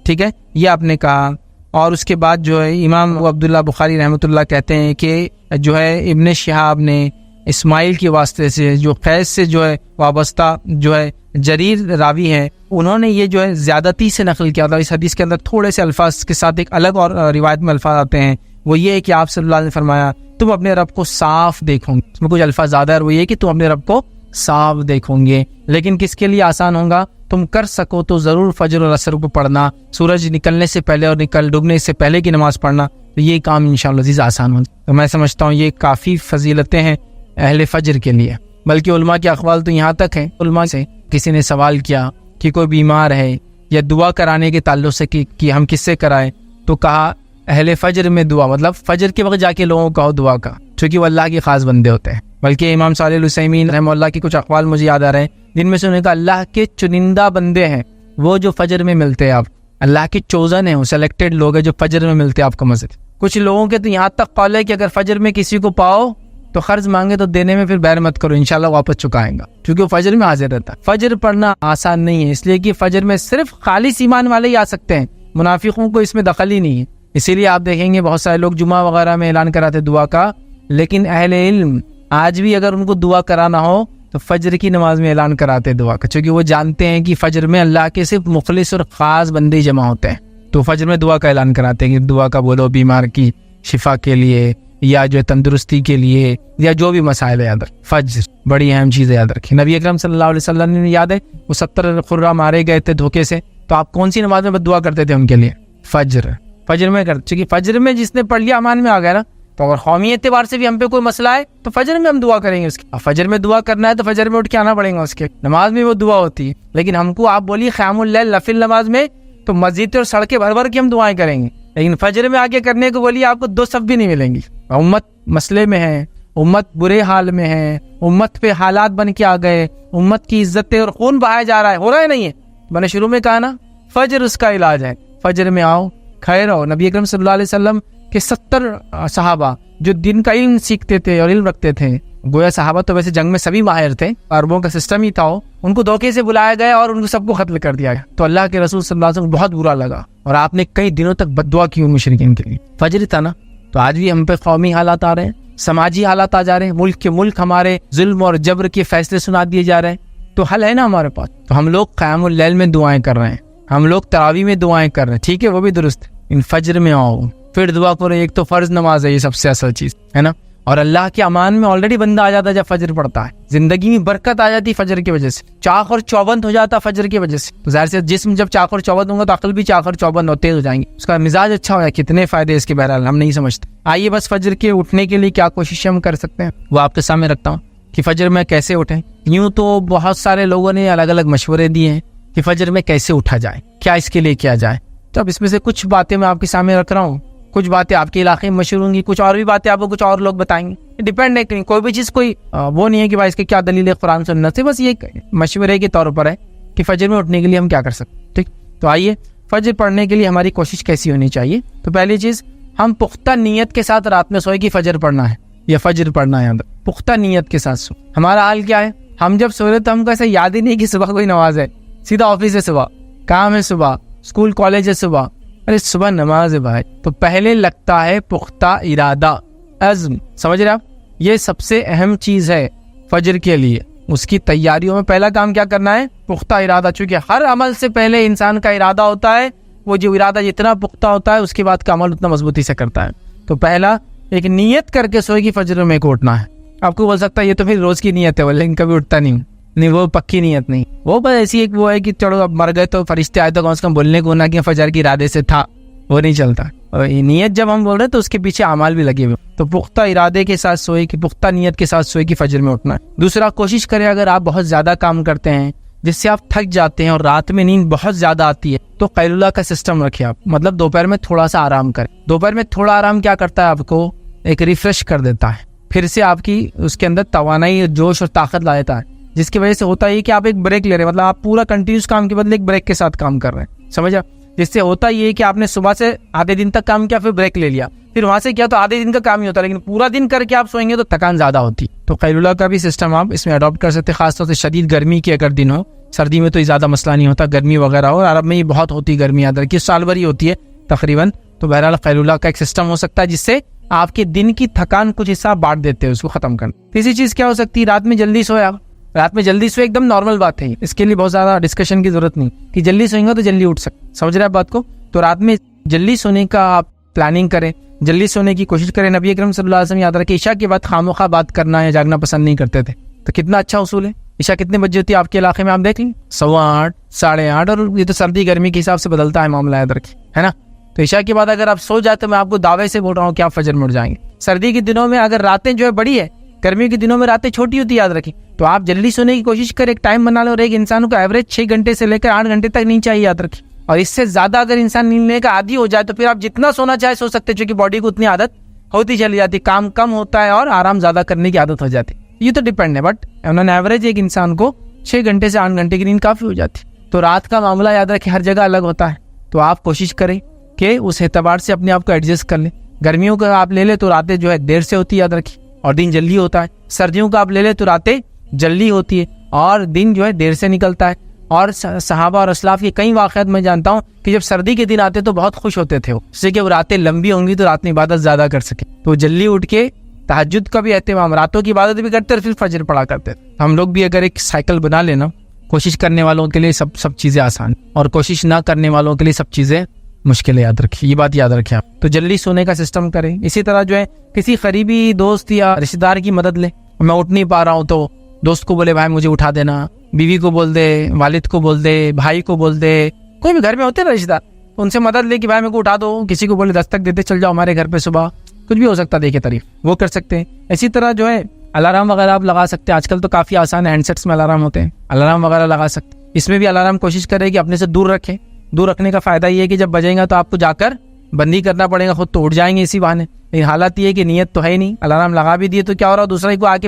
ٹھیک ہے, یہ آپ نے کہا. اور اس کے بعد جو ہے امام عبداللہ بخاری رحمۃ اللہ کہتے ہیں کہ جو ہے ابن شہاب نے اسماعیل کے واسطے سے جو قیس سے جو ہے وابستہ جو ہے جریر راوی ہے, انہوں نے یہ جو ہے زیادتی سے نقل کیا تھا. اس حدیث کے اندر تھوڑے سے الفاظ کے ساتھ ایک الگ اور روایت میں الفاظ آتے ہیں. وہ یہ ہے کہ آپ صلی اللہ علیہ وسلم نے فرمایا تم اپنے رب کو صاف دیکھو گے. اس میں کچھ الفاظ زیادہ ہے, اور وہ یہ کہ تم اپنے رب کو صاف دیکھو گے. لیکن کس کے لیے آسان ہوگا؟ تم کر سکو تو ضرور فجر اور عصر کو پڑھنا, سورج نکلنے سے پہلے اور ڈوبنے سے پہلے کی نماز پڑھنا, تو یہ کام انشاءاللہ عزیز آسان ہوگا. تو میں سمجھتا ہوں یہ کافی فضیلتیں ہیں اہل فجر کے لیے. بلکہ علماء کے اقوال تو یہاں تک ہیں, علماء سے کسی نے سوال کیا کہ کوئی بیمار ہے یا دعا کرانے کے تعلق سے کہ ہم کس سے کرائیں, تو کہا اہل فجر میں دعا, مطلب فجر کے وقت جا کے لوگوں کو کہو دعا کا, چونکہ وہ اللہ کے خاص بندے ہوتے ہیں. بلکہ امام صالح العثیمین رحمہ اللہ کے کچھ اقوال مجھے یاد آ رہے ہیں, جن میں سے انہوں نے کہا اللہ کے چنندہ بندے ہیں وہ جو فجر میں ملتے ہیں, آپ اللہ کے چوزن ہیں, وہ سلیکٹڈ لوگ ہیں جو فجر میں ملتے ہیں آپ کو مسجد. کچھ لوگوں کے تو یہاں تک قول ہے کہ اگر فجر میں کسی کو پاؤ تو قرض مانگے تو دینے میں پھر بیر مت کرو, انشاءاللہ واپس چکائیں گا, کیونکہ وہ فجر میں حاضر رہتا ہے. فجر پڑھنا آسان نہیں ہے, اس لیے کہ فجر میں صرف خالص ایمان والے ہی آ سکتے ہیں, منافقوں کو اس میں دخل ہی نہیں ہے. اسی لیے آپ دیکھیں گے بہت سارے لوگ جمعہ وغیرہ میں اعلان کراتے دعا کا, لیکن اہل علم آج بھی اگر ان کو دعا کرانا ہو تو فجر کی نماز میں اعلان کراتے دعا کا, چونکہ وہ جانتے ہیں کہ فجر میں اللہ کے صرف مخلص اور خاص بندے جمع ہوتے ہیں, تو فجر میں دعا کا اعلان کراتے ہیں کہ دعا کا بولو بیمار کی شفا کے لیے یا جو تندرستی کے لیے یا جو بھی مسائل ہے. یاد رکھ فجر بڑی اہم چیز ہے, یاد رکھیں. نبی اکرم صلی اللہ علیہ وسلم نے یاد ہے وہ 70 خرہ مارے گئے تھے دھوکے سے, تو آپ کون سی نماز میں دعا کرتے تھے ان کے لیے؟ فجر میں کرتے, چونکہ فجر میں جس نے پڑھ لیا امان میں آ گیا نا. تو اگر قومی اعتبار سے بھی ہم پہ کوئی مسئلہ ہے تو فجر میں ہم دعا کریں گے اس کی. فجر میں دعا کرنا ہے تو فجر میں اٹھ کے آنا پڑے گا, اس کے نماز میں وہ دعا ہوتی ہے. لیکن ہم کو آپ بولیے قیام اللیل نفل نماز میں تو مسجد اور سڑکیں بھر بھر کے ہم دعائیں کریں گے, لیکن فجر میں آگے کرنے کو بولیے آپ کو 2 صف بھی نہیں ملیں گی. امت مسئلے میں ہے, امت برے حال میں ہے, امت پہ حالات بن کے آ گئے, امت کی عزتیں اور خون بہایا جا رہا ہے, ہو رہا ہے نہیں ہے. میں نے شروع میں کہا نا فجر اس کا علاج ہے, فجر میں آؤ خیر ہو. نبی اکرم صلی اللہ علیہ وسلم کے 70 صحابہ جو دن کا علم سیکھتے تھے اور علم رکھتے تھے, گویا صحابہ تو ویسے جنگ میں سبھی ماہر تھے, عربوں کا سسٹم ہی تھا, ان کو دھوکے سے بلایا گیا اور ان کو سب کو قتل کر دیا گیا. تو اللہ کے رسول صلی اللہ علیہ وسلم بہت برا لگا اور آپ نے کئی دنوں تک بد دعا کی ان مشرکین کے لیے. فجر تھا نا. تو آج بھی ہم پہ قومی حالات آ رہے ہیں, سماجی حالات آ جا رہے ہیں, ملک کے ملک ہمارے ظلم اور جبر کے فیصلے سنا دیے جا رہے ہیں, تو حل ہے نا ہمارے پاس. تو ہم لوگ قیام اللیل میں دعائیں کر رہے ہیں, ہم لوگ تراویح میں دعائیں کر رہے ہیں, ٹھیک ہے وہ بھی درست ہے. ان فجر میں آؤ پھر دعا کرو. ایک تو فرض نماز ہے, یہ سب سے اصل چیز ہے نا, اور اللہ کے امان میں آلریڈی بندہ آ جاتا ہے جب فجر پڑتا ہے. زندگی میں برکت آ جاتی فجر کی وجہ سے, چاق اور چوبند ہو جاتا فجر کی وجہ سے. تو ظاہر سے جسم جب چاق اور چوبند ہوگا تو عقل بھی چاق اور چوبند اور تیز ہو جائیں گے, اس کا مزاج اچھا ہو جائے. کتنے فائدے اس کے بہرحال ہم نہیں سمجھتے. آئیے بس فجر کے اٹھنے کے لیے کیا کوشش ہم کر سکتے ہیں وہ آپ کے سامنے رکھتا ہوں کہ فجر میں کیسے اٹھیں. یوں تو بہت سارے لوگوں نے الگ الگ مشورے دیے ہیں کہ فجر میں کیسے اٹھا جائے, کیا اس کے لیے کیا جائے. تو اب اس میں سے کچھ باتیں میں آپ کے سامنے رکھ رہا ہوں, کچھ باتیں آپ کے علاقے میں مشہور ہوں گی, کچھ اور بھی باتیں آپ کو کچھ اور لوگ بتائیں گے. ڈیپینڈ ہے, کوئی بھی چیز کوئی وہ نہیں ہے کہ بھائی اس کے کیا دلیل ہے قرآن سنت سے, بس یہ مشورے کے طور پر ہے کہ فجر میں اٹھنے کے لیے ہم کیا کر سکتے ہیں. ٹھیک, تو آئیے فجر پڑھنے کے لیے ہماری کوشش کیسی ہونی چاہیے. تو پہلی چیز, ہم پختہ نیت کے ساتھ رات میں سوئے کہ فجر پڑھنا ہے یا فجر پڑھنا ہے, اندر پختہ نیت کے ساتھ سو. ہمارا حال کیا ہے, ہم جب سو رہے تو ہم کو ایسا یاد ہی نہیں کہ صبح کوئی نماز ہے, سیدھا آفس ہے صبح, کام ہے صبح, اسکول کالج ہے صبح, ارے صبح نماز ہے بھائی. تو پہلے لگتا ہے پختہ ارادہ, عزم. سمجھ رہے آپ, یہ سب سے اہم چیز ہے فجر کے لیے. اس کی تیاریوں میں پہلا کام کیا کرنا ہے, پختہ ارادہ. چونکہ ہر عمل سے پہلے انسان کا ارادہ ہوتا ہے, وہ جو ارادہ جتنا پختہ ہوتا ہے اس کے بعد کا عمل اتنا مضبوطی سے کرتا ہے. تو پہلا ایک نیت کر کے سوئے کہ فجر میں کو اٹھنا ہے. آپ کو بول سکتا ہے یہ تو پھر روز کی نیت ہے, لیکن کبھی اٹھتا نہیں, وہ پکی نیت نہیں, وہ بس ایسی ایک وہ ہے کہ چلو اب مر گئے تو فرشتے آئے تو کم سے کم بولنے کو نہ کہ فجر کی ارادے سے تھا, وہ نہیں چلتا. اور نیت جب ہم بول رہے ہیں تو اس کے پیچھے اعمال بھی لگے ہوئے. تو پختہ ارادے کے ساتھ سوئے کہ پختہ نیت کے ساتھ سوئے کہ فجر میں اٹھنا ہے. دوسرا, کوشش کریں اگر آپ بہت زیادہ کام کرتے ہیں جس سے آپ تھک جاتے ہیں اور رات میں نیند بہت زیادہ آتی ہے, تو قیلولہ کا سسٹم رکھیں آپ, مطلب دوپہر میں تھوڑا سا آرام کریں. دوپہر میں تھوڑا آرام کیا کرتا ہے, آپ کو ایک ریفریش کر دیتا ہے, پھر سے آپ کی اس کے اندر توانائی، جوش اور طاقت لا دیتا ہے، جس کی وجہ سے ہوتا ہے کہ آپ ایک بریک لے رہے ہیں، مطلب آپ پورا کنٹینیوس کام کے بدلے ایک بریک کے ساتھ کام کر رہے ہیں، سمجھا؟ جس سے ہوتا یہ ہے کہ آپ نے صبح سے آدھے دن تک کام کیا، پھر بریک لے لیا، پھر وہاں سے کیا تو آدھے دن کا کام ہی ہوتا ہے، لیکن پورا دن کر کے آپ سوئیں گے تو تھکان زیادہ ہوتی. تو قیلولہ کا بھی سسٹم آپ اس میں اڈاپٹ کر سکتے ہیں، خاص طور سے شدید گرمی کے اگر دن ہو. سردی میں تو یہ زیادہ مسئلہ نہیں ہوتا، گرمی وغیرہ ہو، عرب میں یہ بہت ہوتی گرمی، یاد رکھیے سال بھر ہی ہوتی ہے تقریباً. تو بہرحال قیلولہ کا ایک سسٹم ہو سکتا ہے جس سے آپ کے دن کی تھکان کچھ حصہ بانٹ دیتے ہیں، اس کو ختم کرنا. تیسری چیز کیا ہو سکتی ہے، رات میں جلدی سوئے آپ. رات میں جلدی سوئے ایک دم نارمل بات ہے، اس کے لیے بہت زیادہ ڈسکشن کی ضرورت نہیں کہ جلدی سوئیں گے تو جلدی اٹھ سکتے، سمجھ رہے ہیں بات کو. تو رات میں جلدی سونے کا آپ پلاننگ کریں، جلدی سونے کی کوشش کریں. نبی اکرم صلی اللہ علیہ وسلم یاد رکھیں عشاء کے بعد خاموخواہ بات کرنا یا جاگنا پسند نہیں کرتے تھے. تو کتنا اچھا اصول ہے. عشاء کتنے بجے ہوتی ہے آپ کے علاقے میں، آپ دیکھ لیں 8:15 8:30، اور یہ تو سردی گرمی کے حساب سے بدلتا ہے معاملہ، یاد رکھیں، ہے نا. تو عشاء کے بعد اگر آپ سو جاتے، میں آپ کو دعوے سے بول رہا ہوں کہ آپ فجر میں اٹھ جائیں گے. سردی کے دنوں میں اگر راتیں جو ہے بڑی ہے، گرمی کے دنوں میں راتیں چھوٹی ہوتی ہے، یاد رکھیں. تو آپ جلدی سونے کی کوشش کریں، ایک ٹائم بنا لو، اور ایک انسان کو ایوریج 6 گھنٹے سے لے کر 8 گھنٹے تک نیند چاہیے، یاد رکھیں. اور اس سے زیادہ اگر انسان نیند لینے کا عادی ہو جائے تو پھر آپ جتنا سونا چاہے سو سکتے، چونکہ باڈی کو اتنی عادت ہوتی چلی جاتی، کام کم ہوتا ہے اور آرام زیادہ کرنے کی عادت ہو جاتی. یہ تو ڈیپینڈ ہے، بٹ انہوں نے ایوریج ایک انسان کو 6 گھنٹے سے 8 گھنٹے کی نیند کافی ہو جاتی. تو رات کا معاملہ یاد رکھیں ہر جگہ الگ ہوتا ہے، تو آپ کوشش کریں کہ اس اعتبار سے اپنے آپ کو ایڈجسٹ کر لیں. گرمیوں کا آپ لے لیں تو راتیں جو ہے دیر سے ہوتی ہے، یاد رکھیں، اور دن جلدی ہوتا ہے. سردیوں کا آپ لے لیں تو راتیں جلدی ہوتی ہے اور دن جو ہے دیر سے نکلتا ہے. اور صحابہ اور اسلاف کے کئی واقعات میں جانتا ہوں کہ جب سردی کے دن آتے تو بہت خوش ہوتے تھے، اس سے کہ وہ راتیں لمبی ہوں گی تو رات میں عبادت زیادہ کر سکیں. تو جلدی اٹھ کے تہجد کا بھی اہتمام، راتوں کی عبادت بھی کرتے اور پھر فجر پڑھا کرتے. ہم لوگ بھی اگر ایک سائیکل بنا لینا، کوشش کرنے والوں کے لیے سب چیزیں آسان، اور کوشش نہ کرنے والوں کے لیے سب چیزیں مشکل. یاد رکھیں، یہ بات یاد رکھیں آپ. تو جلدی سونے کا سسٹم کریں. اسی طرح جو ہے کسی قریبی دوست یا رشتہ دار کی مدد لیں. میں اٹھ نہیں پا رہا ہوں تو دوست کو بولے بھائی مجھے اٹھا دینا، بیوی کو بول دے، والد کو بول دے، بھائی کو بول دے، کوئی بھی گھر میں ہوتے ہیں رشتہ دار، ان سے مدد لے کہ بھائی میرے کو اٹھا دو. کسی کو بولے دستک دیتے چل جاؤ ہمارے گھر پہ صبح، کچھ بھی ہو سکتا ہے، دیکھے تعریف وہ کر سکتے ہیں. اسی طرح جو ہے الارم وغیرہ آپ لگا سکتے ہیں. آج کل تو کافی آسان ہے، ہینڈ سیٹس میں الارم ہوتے ہیں، الارم وغیرہ لگا سکتے ہیں. اس میں بھی الارم کوشش کرے کہ اپنے سے دور رکھیں. دور رکھنے کا فائدہ یہ ہے کہ جب بجیں گا تو آپ کو جا کر بندی کرنا پڑے گا، خود تو اٹھ جائیں گے اسی بہانے. لیکن حالات یہ ہے کہ نیت تو ہے ہی نہیں، الارم لگا بھی دیے تو کیا ہو رہا، دوسرے کو آ کے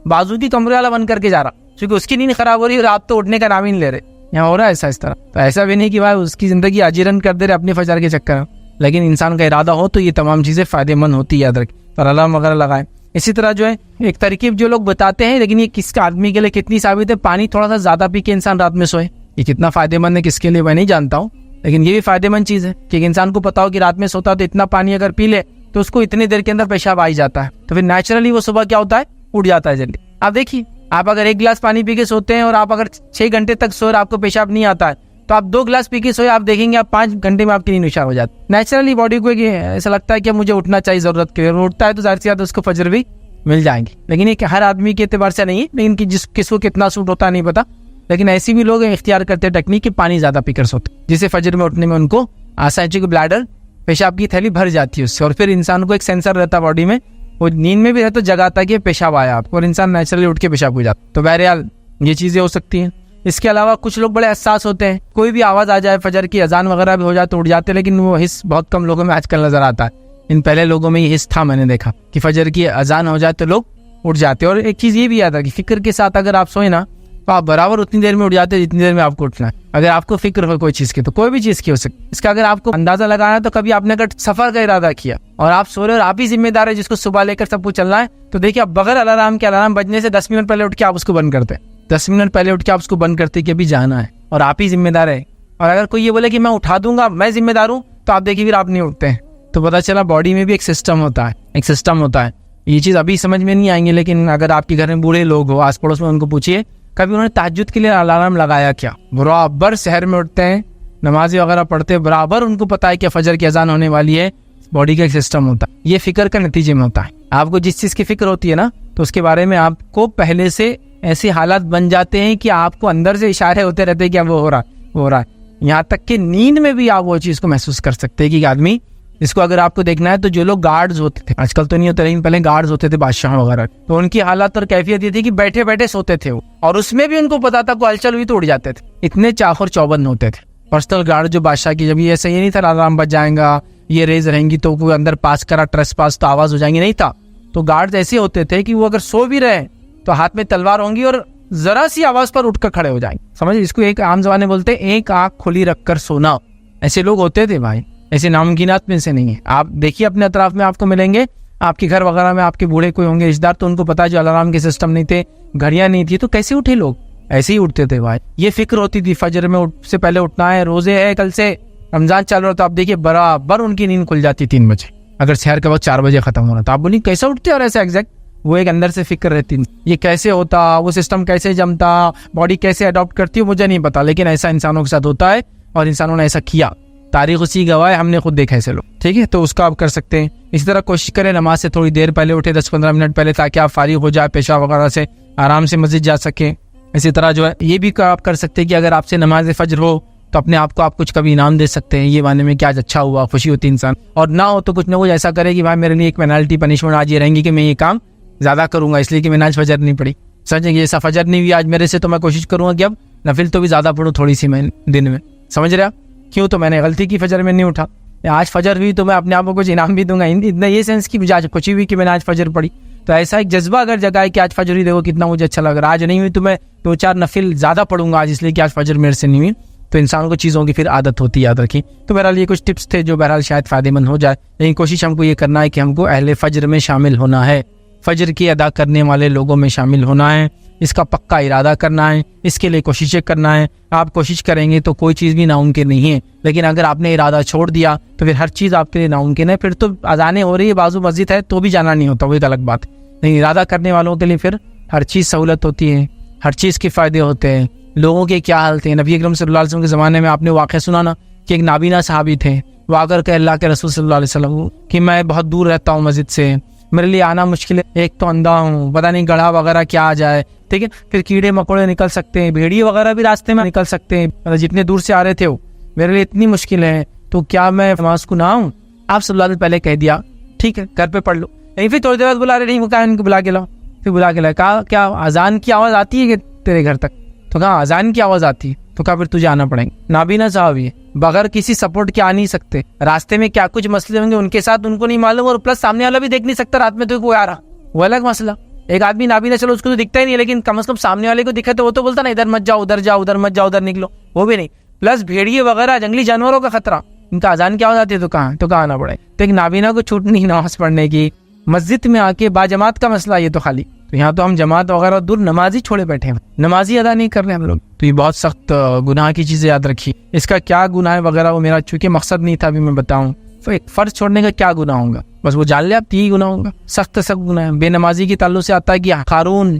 بازو کی کمرے والا بند کر کے جا رہا، کیونکہ اس کی نیند خراب ہو رہی ہے اور آپ تو اٹھنے کا نام ہی نہیں لے رہے. یہاں ہو رہا ہے ایسا اس طرح. تو ایسا بھی نہیں کہ بھائی اس کی زندگی اجیرن کر دے رہے اپنے فجر کے چکر میں، لیکن انسان کا ارادہ ہو تو یہ تمام چیزیں فائدہ مند ہوتی ہے، یاد رکھیں. اور الارم وغیرہ لگائیں. اسی طرح جو ہے ایک ترکیب جو لوگ بتاتے ہیں، لیکن یہ کس کا آدمی کے لیے کتنی ثابت ہے، پانی تھوڑا سا زیادہ پی کے انسان رات میں سوئے. یہ کتنا فائدہ مند ہے کس کے لیے میں نہیں جانتا ہوں، لیکن یہ بھی فائدہ مند چیز ہے کہ ایک انسان کو پتا ہو کہ رات میں سوتا تو اتنا پانی اگر پی لے تو اس کو اتنی دیر کے اندر پیشاب آ ہی جاتا ہے، تو پھر نیچرلی وہ صبح کیا ہوتا ہے، اٹھ جاتا ہے جلدی. آپ دیکھیے، آپ اگر 1 گلاس پانی پی کے سوتے ہیں اور آپ اگر 6 گھنٹے تک سوئے اور آپ کو پیشاب نہیں آتا ہے، تو آپ 2 گلاس پی کے سوئے، آپ دیکھیں گے آپ 5 گھنٹے میں آپ کی نیند نشا ہو جاتی. نیچرلی باڈی کو ایسا لگتا ہے کہ مجھے اٹھنا چاہیے ضرورت کے، اٹھتا ہے تو ظاہر سی بات اس کو فجر بھی مل جائیں گے. لیکن یہ کہ ہر آدمی کے اعتبار سے نہیں ہے، لیکن کہ کس کو کتنا سوٹ ہوتا ہے نہیں پتا. لیکن ایسی بھی لوگ اختیار کرتے ہیں ٹیکنیک کہ پانی زیادہ پی کر سوتے، جس سے فجر میں اٹھنے میں ان کو آسانی، چونکہ بلیڈر پیشاب کی تھیلی بھر جاتی ہے اس سے، اور پھر انسان کو ایک سینسر رہتا ہے باڈی میں، وہ نیند میں بھی رہتا جگاتا ہے کہ پیشاب آیا آپ کو، اور انسان نیچرلی اٹھ کے پیشاب ہو جاتا. تو بہرحال یہ چیزیں ہو سکتی ہیں. اس کے علاوہ کچھ لوگ بڑے حساس ہوتے ہیں، کوئی بھی آواز آ جائے، فجر کی اذان وغیرہ بھی ہو جائے تو اٹھ جاتے، لیکن وہ حس بہت کم لوگوں میں آج کل نظر آتا ہے. ان پہلے لوگوں میں یہ حس تھا، میں نے دیکھا کہ فجر کی اذان ہو جائے تو لوگ اٹھ جاتے. اور ایک چیز یہ بھی یاد ہے کہ فکر کے ساتھ اگر آپ سوئیں نا تو آپ برابر اتنی دیر میں اٹھ جاتے جتنی دیر میں آپ کو اٹھنا ہے. اگر آپ کو فکر ہو کوئی چیز کی تو کوئی بھی چیز کی ہو سکتی. اس کا اگر آپ کو اندازہ لگانا ہے تو کبھی آپ نے اگر سفر کا ارادہ کیا اور آپ سو رہے اور آپ ہی ذمہ دار ہے جس کو صبح لے کر سب کچھ چلنا ہے، تو دیکھیے آپ بغیر الارم کے، الارم بجنے سے 10 منٹ پہلے اٹھ کے آپ اس کو بند کرتے ہیں، 10 منٹ پہلے اٹھ کے آپ اس کو بند کرتے کہ ابھی جانا ہے اور آپ ہی ذمہ دار ہے. اور اگر کوئی یہ بولے کہ میں اٹھا دوں گا، میں ذمہ دار ہوں، تو آپ دیکھیے پھر آپ نہیں اٹھتے ہیں. تو پتہ چلا باڈی میں بھی ایک سسٹم ہوتا ہے، ایک سسٹم ہوتا ہے. یہ چیز ابھی سمجھ میں نہیں آئیں گے، لیکن اگر آپ کے گھر میں بوڑھے لوگ ہو آس پڑوس میں، ان کو پوچھیے کبھی انہوں نے تہجد کے لیے الارم لگایا کیا. برابر شہر میں اٹھتے ہیں، نمازیں وغیرہ پڑھتے ہیں، برابر ان کو پتا ہے کہ فجر کی اذان ہونے والی ہے. باڈی کا ایک سسٹم ہوتا ہے، یہ فکر کا نتیجے میں ہوتا ہے. آپ کو جس چیز کی فکر ہوتی ہے نا، تو اس کے بارے میں آپ کو پہلے سے ایسے حالات بن جاتے ہیں کہ آپ کو اندر سے اشارے ہوتے رہتے ہیں کہ وہ ہو رہا ہے. یہاں تک کہ نیند میں بھی آپ وہ چیز کو محسوس کر سکتے ہیں کہ آدمی، اس کو اگر آپ کو دیکھنا ہے تو جو لوگ گارڈز ہوتے تھے، آج کل تو نہیں ہوتے لیکن پہلے گارڈز ہوتے تھے بادشاہ وغیرہ، تو ان کی حالات اور کیفیت یہ تھی کہ بیٹھے بیٹھے سوتے تھے وہ، اور اس میں بھی ان کو پتا تھا کوئی ہلچل ہوئی تو اٹھ جاتے تھے. اتنے چاخور چوبند ہوتے تھے پرسنل گارڈ جو بادشاہ کی. جب یہ صحیح نہیں تھا الارم بج جائے گا، یہ ریز رہیں گی تو کوئی اندر پاس کرا ٹریس پاس تو آواز ہو جائیں گی، نہیں تھا. تو گارڈز ایسے ہوتے تھے کہ وہ اگر سو بھی رہے تو ہاتھ میں تلوار ہوں گی اور ذرا سی آواز پر اٹھ کر کھڑے ہو جائیں گے. سمجھ, اس کو ایک عام زبان میں بولتے ہیں ایک آنکھ کھلی رکھ کر سونا. ایسے لوگ ہوتے تھے بھائی, ایسے ناممکنات میں سے نہیں ہے. آپ دیکھیے اپنے اطراف میں آپ کو ملیں گے, آپ کے گھر وغیرہ میں آپ کے بوڑھے کوئی ہوں گے رشتہ دار, تو ان کو پتا جو الارم کے سسٹم نہیں تھے, گھڑیاں نہیں تھی, تو کیسے اٹھے لوگ؟ ایسے ہی اٹھتے تھے بھائی. یہ فکر ہوتی تھی فجر میں سے پہلے اٹھنا ہے, روزے ہے, کل سے رمضان چل رہا, تو آپ دیکھیے برابر ان کی نیند کھل جاتی 3 بجے, اگر شہر کا وقت 4 بجے ختم ہو رہا. تو آپ بولیے کیسا اٹھتے اور ایسے ایگزیکٹ, وہ ایک اندر سے فکر رہتی, یہ کیسے ہوتا, وہ سسٹم کیسے جمتا, باڈی کیسے اڈاپٹ کرتی ہے, مجھے نہیں پتا, لیکن ایسا انسانوں کے ساتھ ہوتا ہے اور انسانوں نے ایسا کیا. تاریخ اسی گواہ ہے, ہم نے خود دیکھا ایسے لوگ. ٹھیک ہے, تو اس کا آپ کر سکتے ہیں. اسی طرح کوشش کریں نماز سے تھوڑی دیر پہلے اٹھے, 10-15 منٹ پہلے, تاکہ آپ فارغ ہو جائے پیشاب وغیرہ سے, آرام سے مسجد جا سکیں. اسی طرح جو ہے یہ بھی آپ کر سکتے ہیں کہ اگر آپ سے نماز فجر ہو تو اپنے آپ کو آپ کچھ کبھی انعام دے سکتے ہیں, یہ معنی میں کہ آج اچھا ہوا, خوشی ہوتی انسان. اور نہ ہو تو کچھ نہ کچھ ایسا کرے کہ بھائی میرے لیے ایک پینالٹی پنشمنٹ آج یہ رہیں گی کہ میں یہ کام زیادہ کروں گا, اس لیے کہ میں نے آج فجر نہیں پڑھی. سمجھیں کہ ایسا فجر نہیں ہوئی آج میرے سے, تو میں کوشش کروں گا کہ اب نفل تو بھی زیادہ پڑھوں تھوڑی سی میں دن میں. سمجھ رہے آپ کیوں؟ تو میں نے غلطی کی, فجر میں نہیں اٹھا, آج فجر ہوئی تو میں اپنے آپ کو کچھ انعام بھی دوں گا. اتنا یہ سینس کی مجھے آج خوشی ہوئی کہ میں نے آج فجر پڑھی. تو ایسا ایک جذبہ اگر جگائے کہ آج فجر ہوئی, دیکھو کتنا مجھے اچھا لگ رہا ہے, آج نہیں ہوئی تو میں 2-4 نفل زیادہ پڑھوں گا آج, اس لیے کہ آج فجر میرے سے نہیں ہوئی. تو انسانوں کو چیزوں کی پھر عادت ہوتی ہے, یاد رکھیں. تو بہرحال یہ کچھ ٹپس تھے جو بہرحال شاید فائدہ مند ہو جائے, لیکن کوشش ہم کو یہ کرنا ہے کہ ہم کو اہل فجر میں شامل ہونا ہے, فجر کی ادا کرنے والے لوگوں میں شامل ہونا ہے. اس کا پکا ارادہ کرنا ہے, اس کے لیے کوششیں کرنا ہے. آپ کوشش کریں گے تو کوئی چیز بھی ناممکن نہیں ہے, لیکن اگر آپ نے ارادہ چھوڑ دیا تو پھر ہر چیز آپ کے لیے ناممکن ہے. پھر تو اذانیں ہو رہی ہے, بازو مسجد ہے, تو بھی جانا نہیں ہوتا, وہ ایک الگ بات ہے. لیکن ارادہ کرنے والوں کے لیے پھر ہر چیز سہولت ہوتی ہے, ہر چیز کے فائدے ہوتے ہیں. لوگوں کے کیا حال تھے, نبی اکرم صلی اللہ علیہ وسلم کے زمانے میں آپ نے واقعہ سنا نا کہ ایک نابینا صحابی تھے, وہ آ کر کے اللہ کے رسول صلی اللہ علیہ وسلم کہ میں بہت دور رہتا ہوں مسجد سے, میرے لیے آنا مشکل ہے, ایک تو اندھا ہوں, پتہ نہیں گڑھا وغیرہ کیا آ جائے. ٹھیک ہے, پھر کیڑے مکوڑے نکل سکتے ہیں, بھیڑیے وغیرہ بھی راستے میں نکل سکتے ہیں, جتنے دور سے آ رہے تھے وہ, میرے لیے اتنی مشکل ہے, تو کیا میں نماز کو نہ آؤں؟ آپ صلی اللہ علیہ وسلم پہلے کہہ دیا ٹھیک ہے گھر پہ پڑھ لو. پھر تھوڑی دیر بعد بلا رہے, نہیں وہ کہا ان کو بلا کے لاؤ, پھر بلا کے لاؤ. کہا کیا اذان کی آواز آتی ہے کہ تیرے گھر تک؟ تو کہا اذان کی آواز آتی ہے. تو کہا پھر تجھے آنا پڑیں گے. نابینا صاحب یہ بغیر کسی سپورٹ کے آ نہیں سکتے, راستے میں کیا کچھ مسئلے ہوں گے ان کے ساتھ ان کو نہیں معلوم, اور پلس سامنے والا بھی دیکھ نہیں سکتا رات میں تو کوئی آ رہا, وہ الگ مسئلہ. ایک آدمی نابینا چلو اس کو تو دکھتا ہی نہیں, لیکن کم از کم سامنے والے کو دکھا تو وہ تو بولتا نا ادھر مت جاؤ, ادھر جاؤ, ادھر مت جاؤ, ادھر نکلو, وہ بھی نہیں. پلس بھیڑیے وغیرہ جنگلی جانوروں کا خطرہ, ان کا اذان کی آواز آتی ہے تو کہاں آنا پڑے. تو ایک نابینا کو چھوٹ نہیں نماز پڑھنے کی, مسجد میں آ کے باجماعت کا مسئلہ یہ تو خالی, تو یہاں تو ہم جماعت وغیرہ دور نمازی چھوڑے بیٹھے ہیں, نمازی ادا نہیں کر رہے ہم لوگ. تو یہ بہت سخت گناہ کی چیزیں یاد رکھی. اس کا کیا گناہ ہے وغیرہ وہ میرا چونکہ مقصد نہیں تھا ابھی میں بتاؤں. تو ایک فرض چھوڑنے کا کیا گناہ ہوگا, بس وہ جان لے آپ, یہی گناہ ہوگا, سخت گناہ ہے. بے نمازی کے تعلق سے آتا ہے کہ قارون,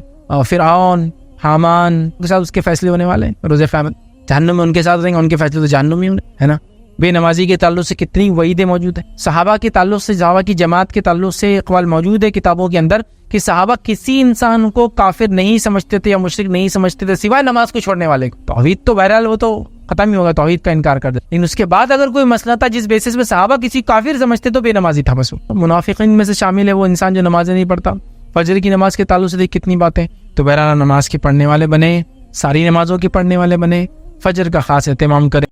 فرعون, حامان کے ساتھ اس کے فیصلے ہونے والے ہیں روز قیامت, جہنم میں ان کے ساتھ رہیں گے, ان کے فیصلے تو جہنم میں ہے نا. بے نمازی کے تعلق سے کتنی وعیدیں موجود ہیں. صحابہ کے تعلق سے, صحابہ کی جماعت کے تعلق سے اقوال موجود ہے کتابوں کے اندر کہ صحابہ کسی انسان کو کافر نہیں سمجھتے تھے یا مشرک نہیں سمجھتے تھے سوائے نماز کو چھوڑنے والے کو. توحید تو بہرحال وہ تو ختم ہی ہوگا, توحید کا انکار کر دے. لیکن اس کے بعد اگر کوئی مسئلہ تھا جس بیسس پہ صحابہ کسی کافر سمجھتے تو بے نمازی تھا بس. منافقین میں سے شامل ہے وہ انسان جو نمازیں نہیں پڑھتا. فجر کی نماز کے تعلق سے دیکھ کتنی باتیں. تو بہرحال نماز کے پڑھنے والے بنے, ساری نمازوں کے پڑھنے والے بنے, فجر کا خاص اہتمام کریں.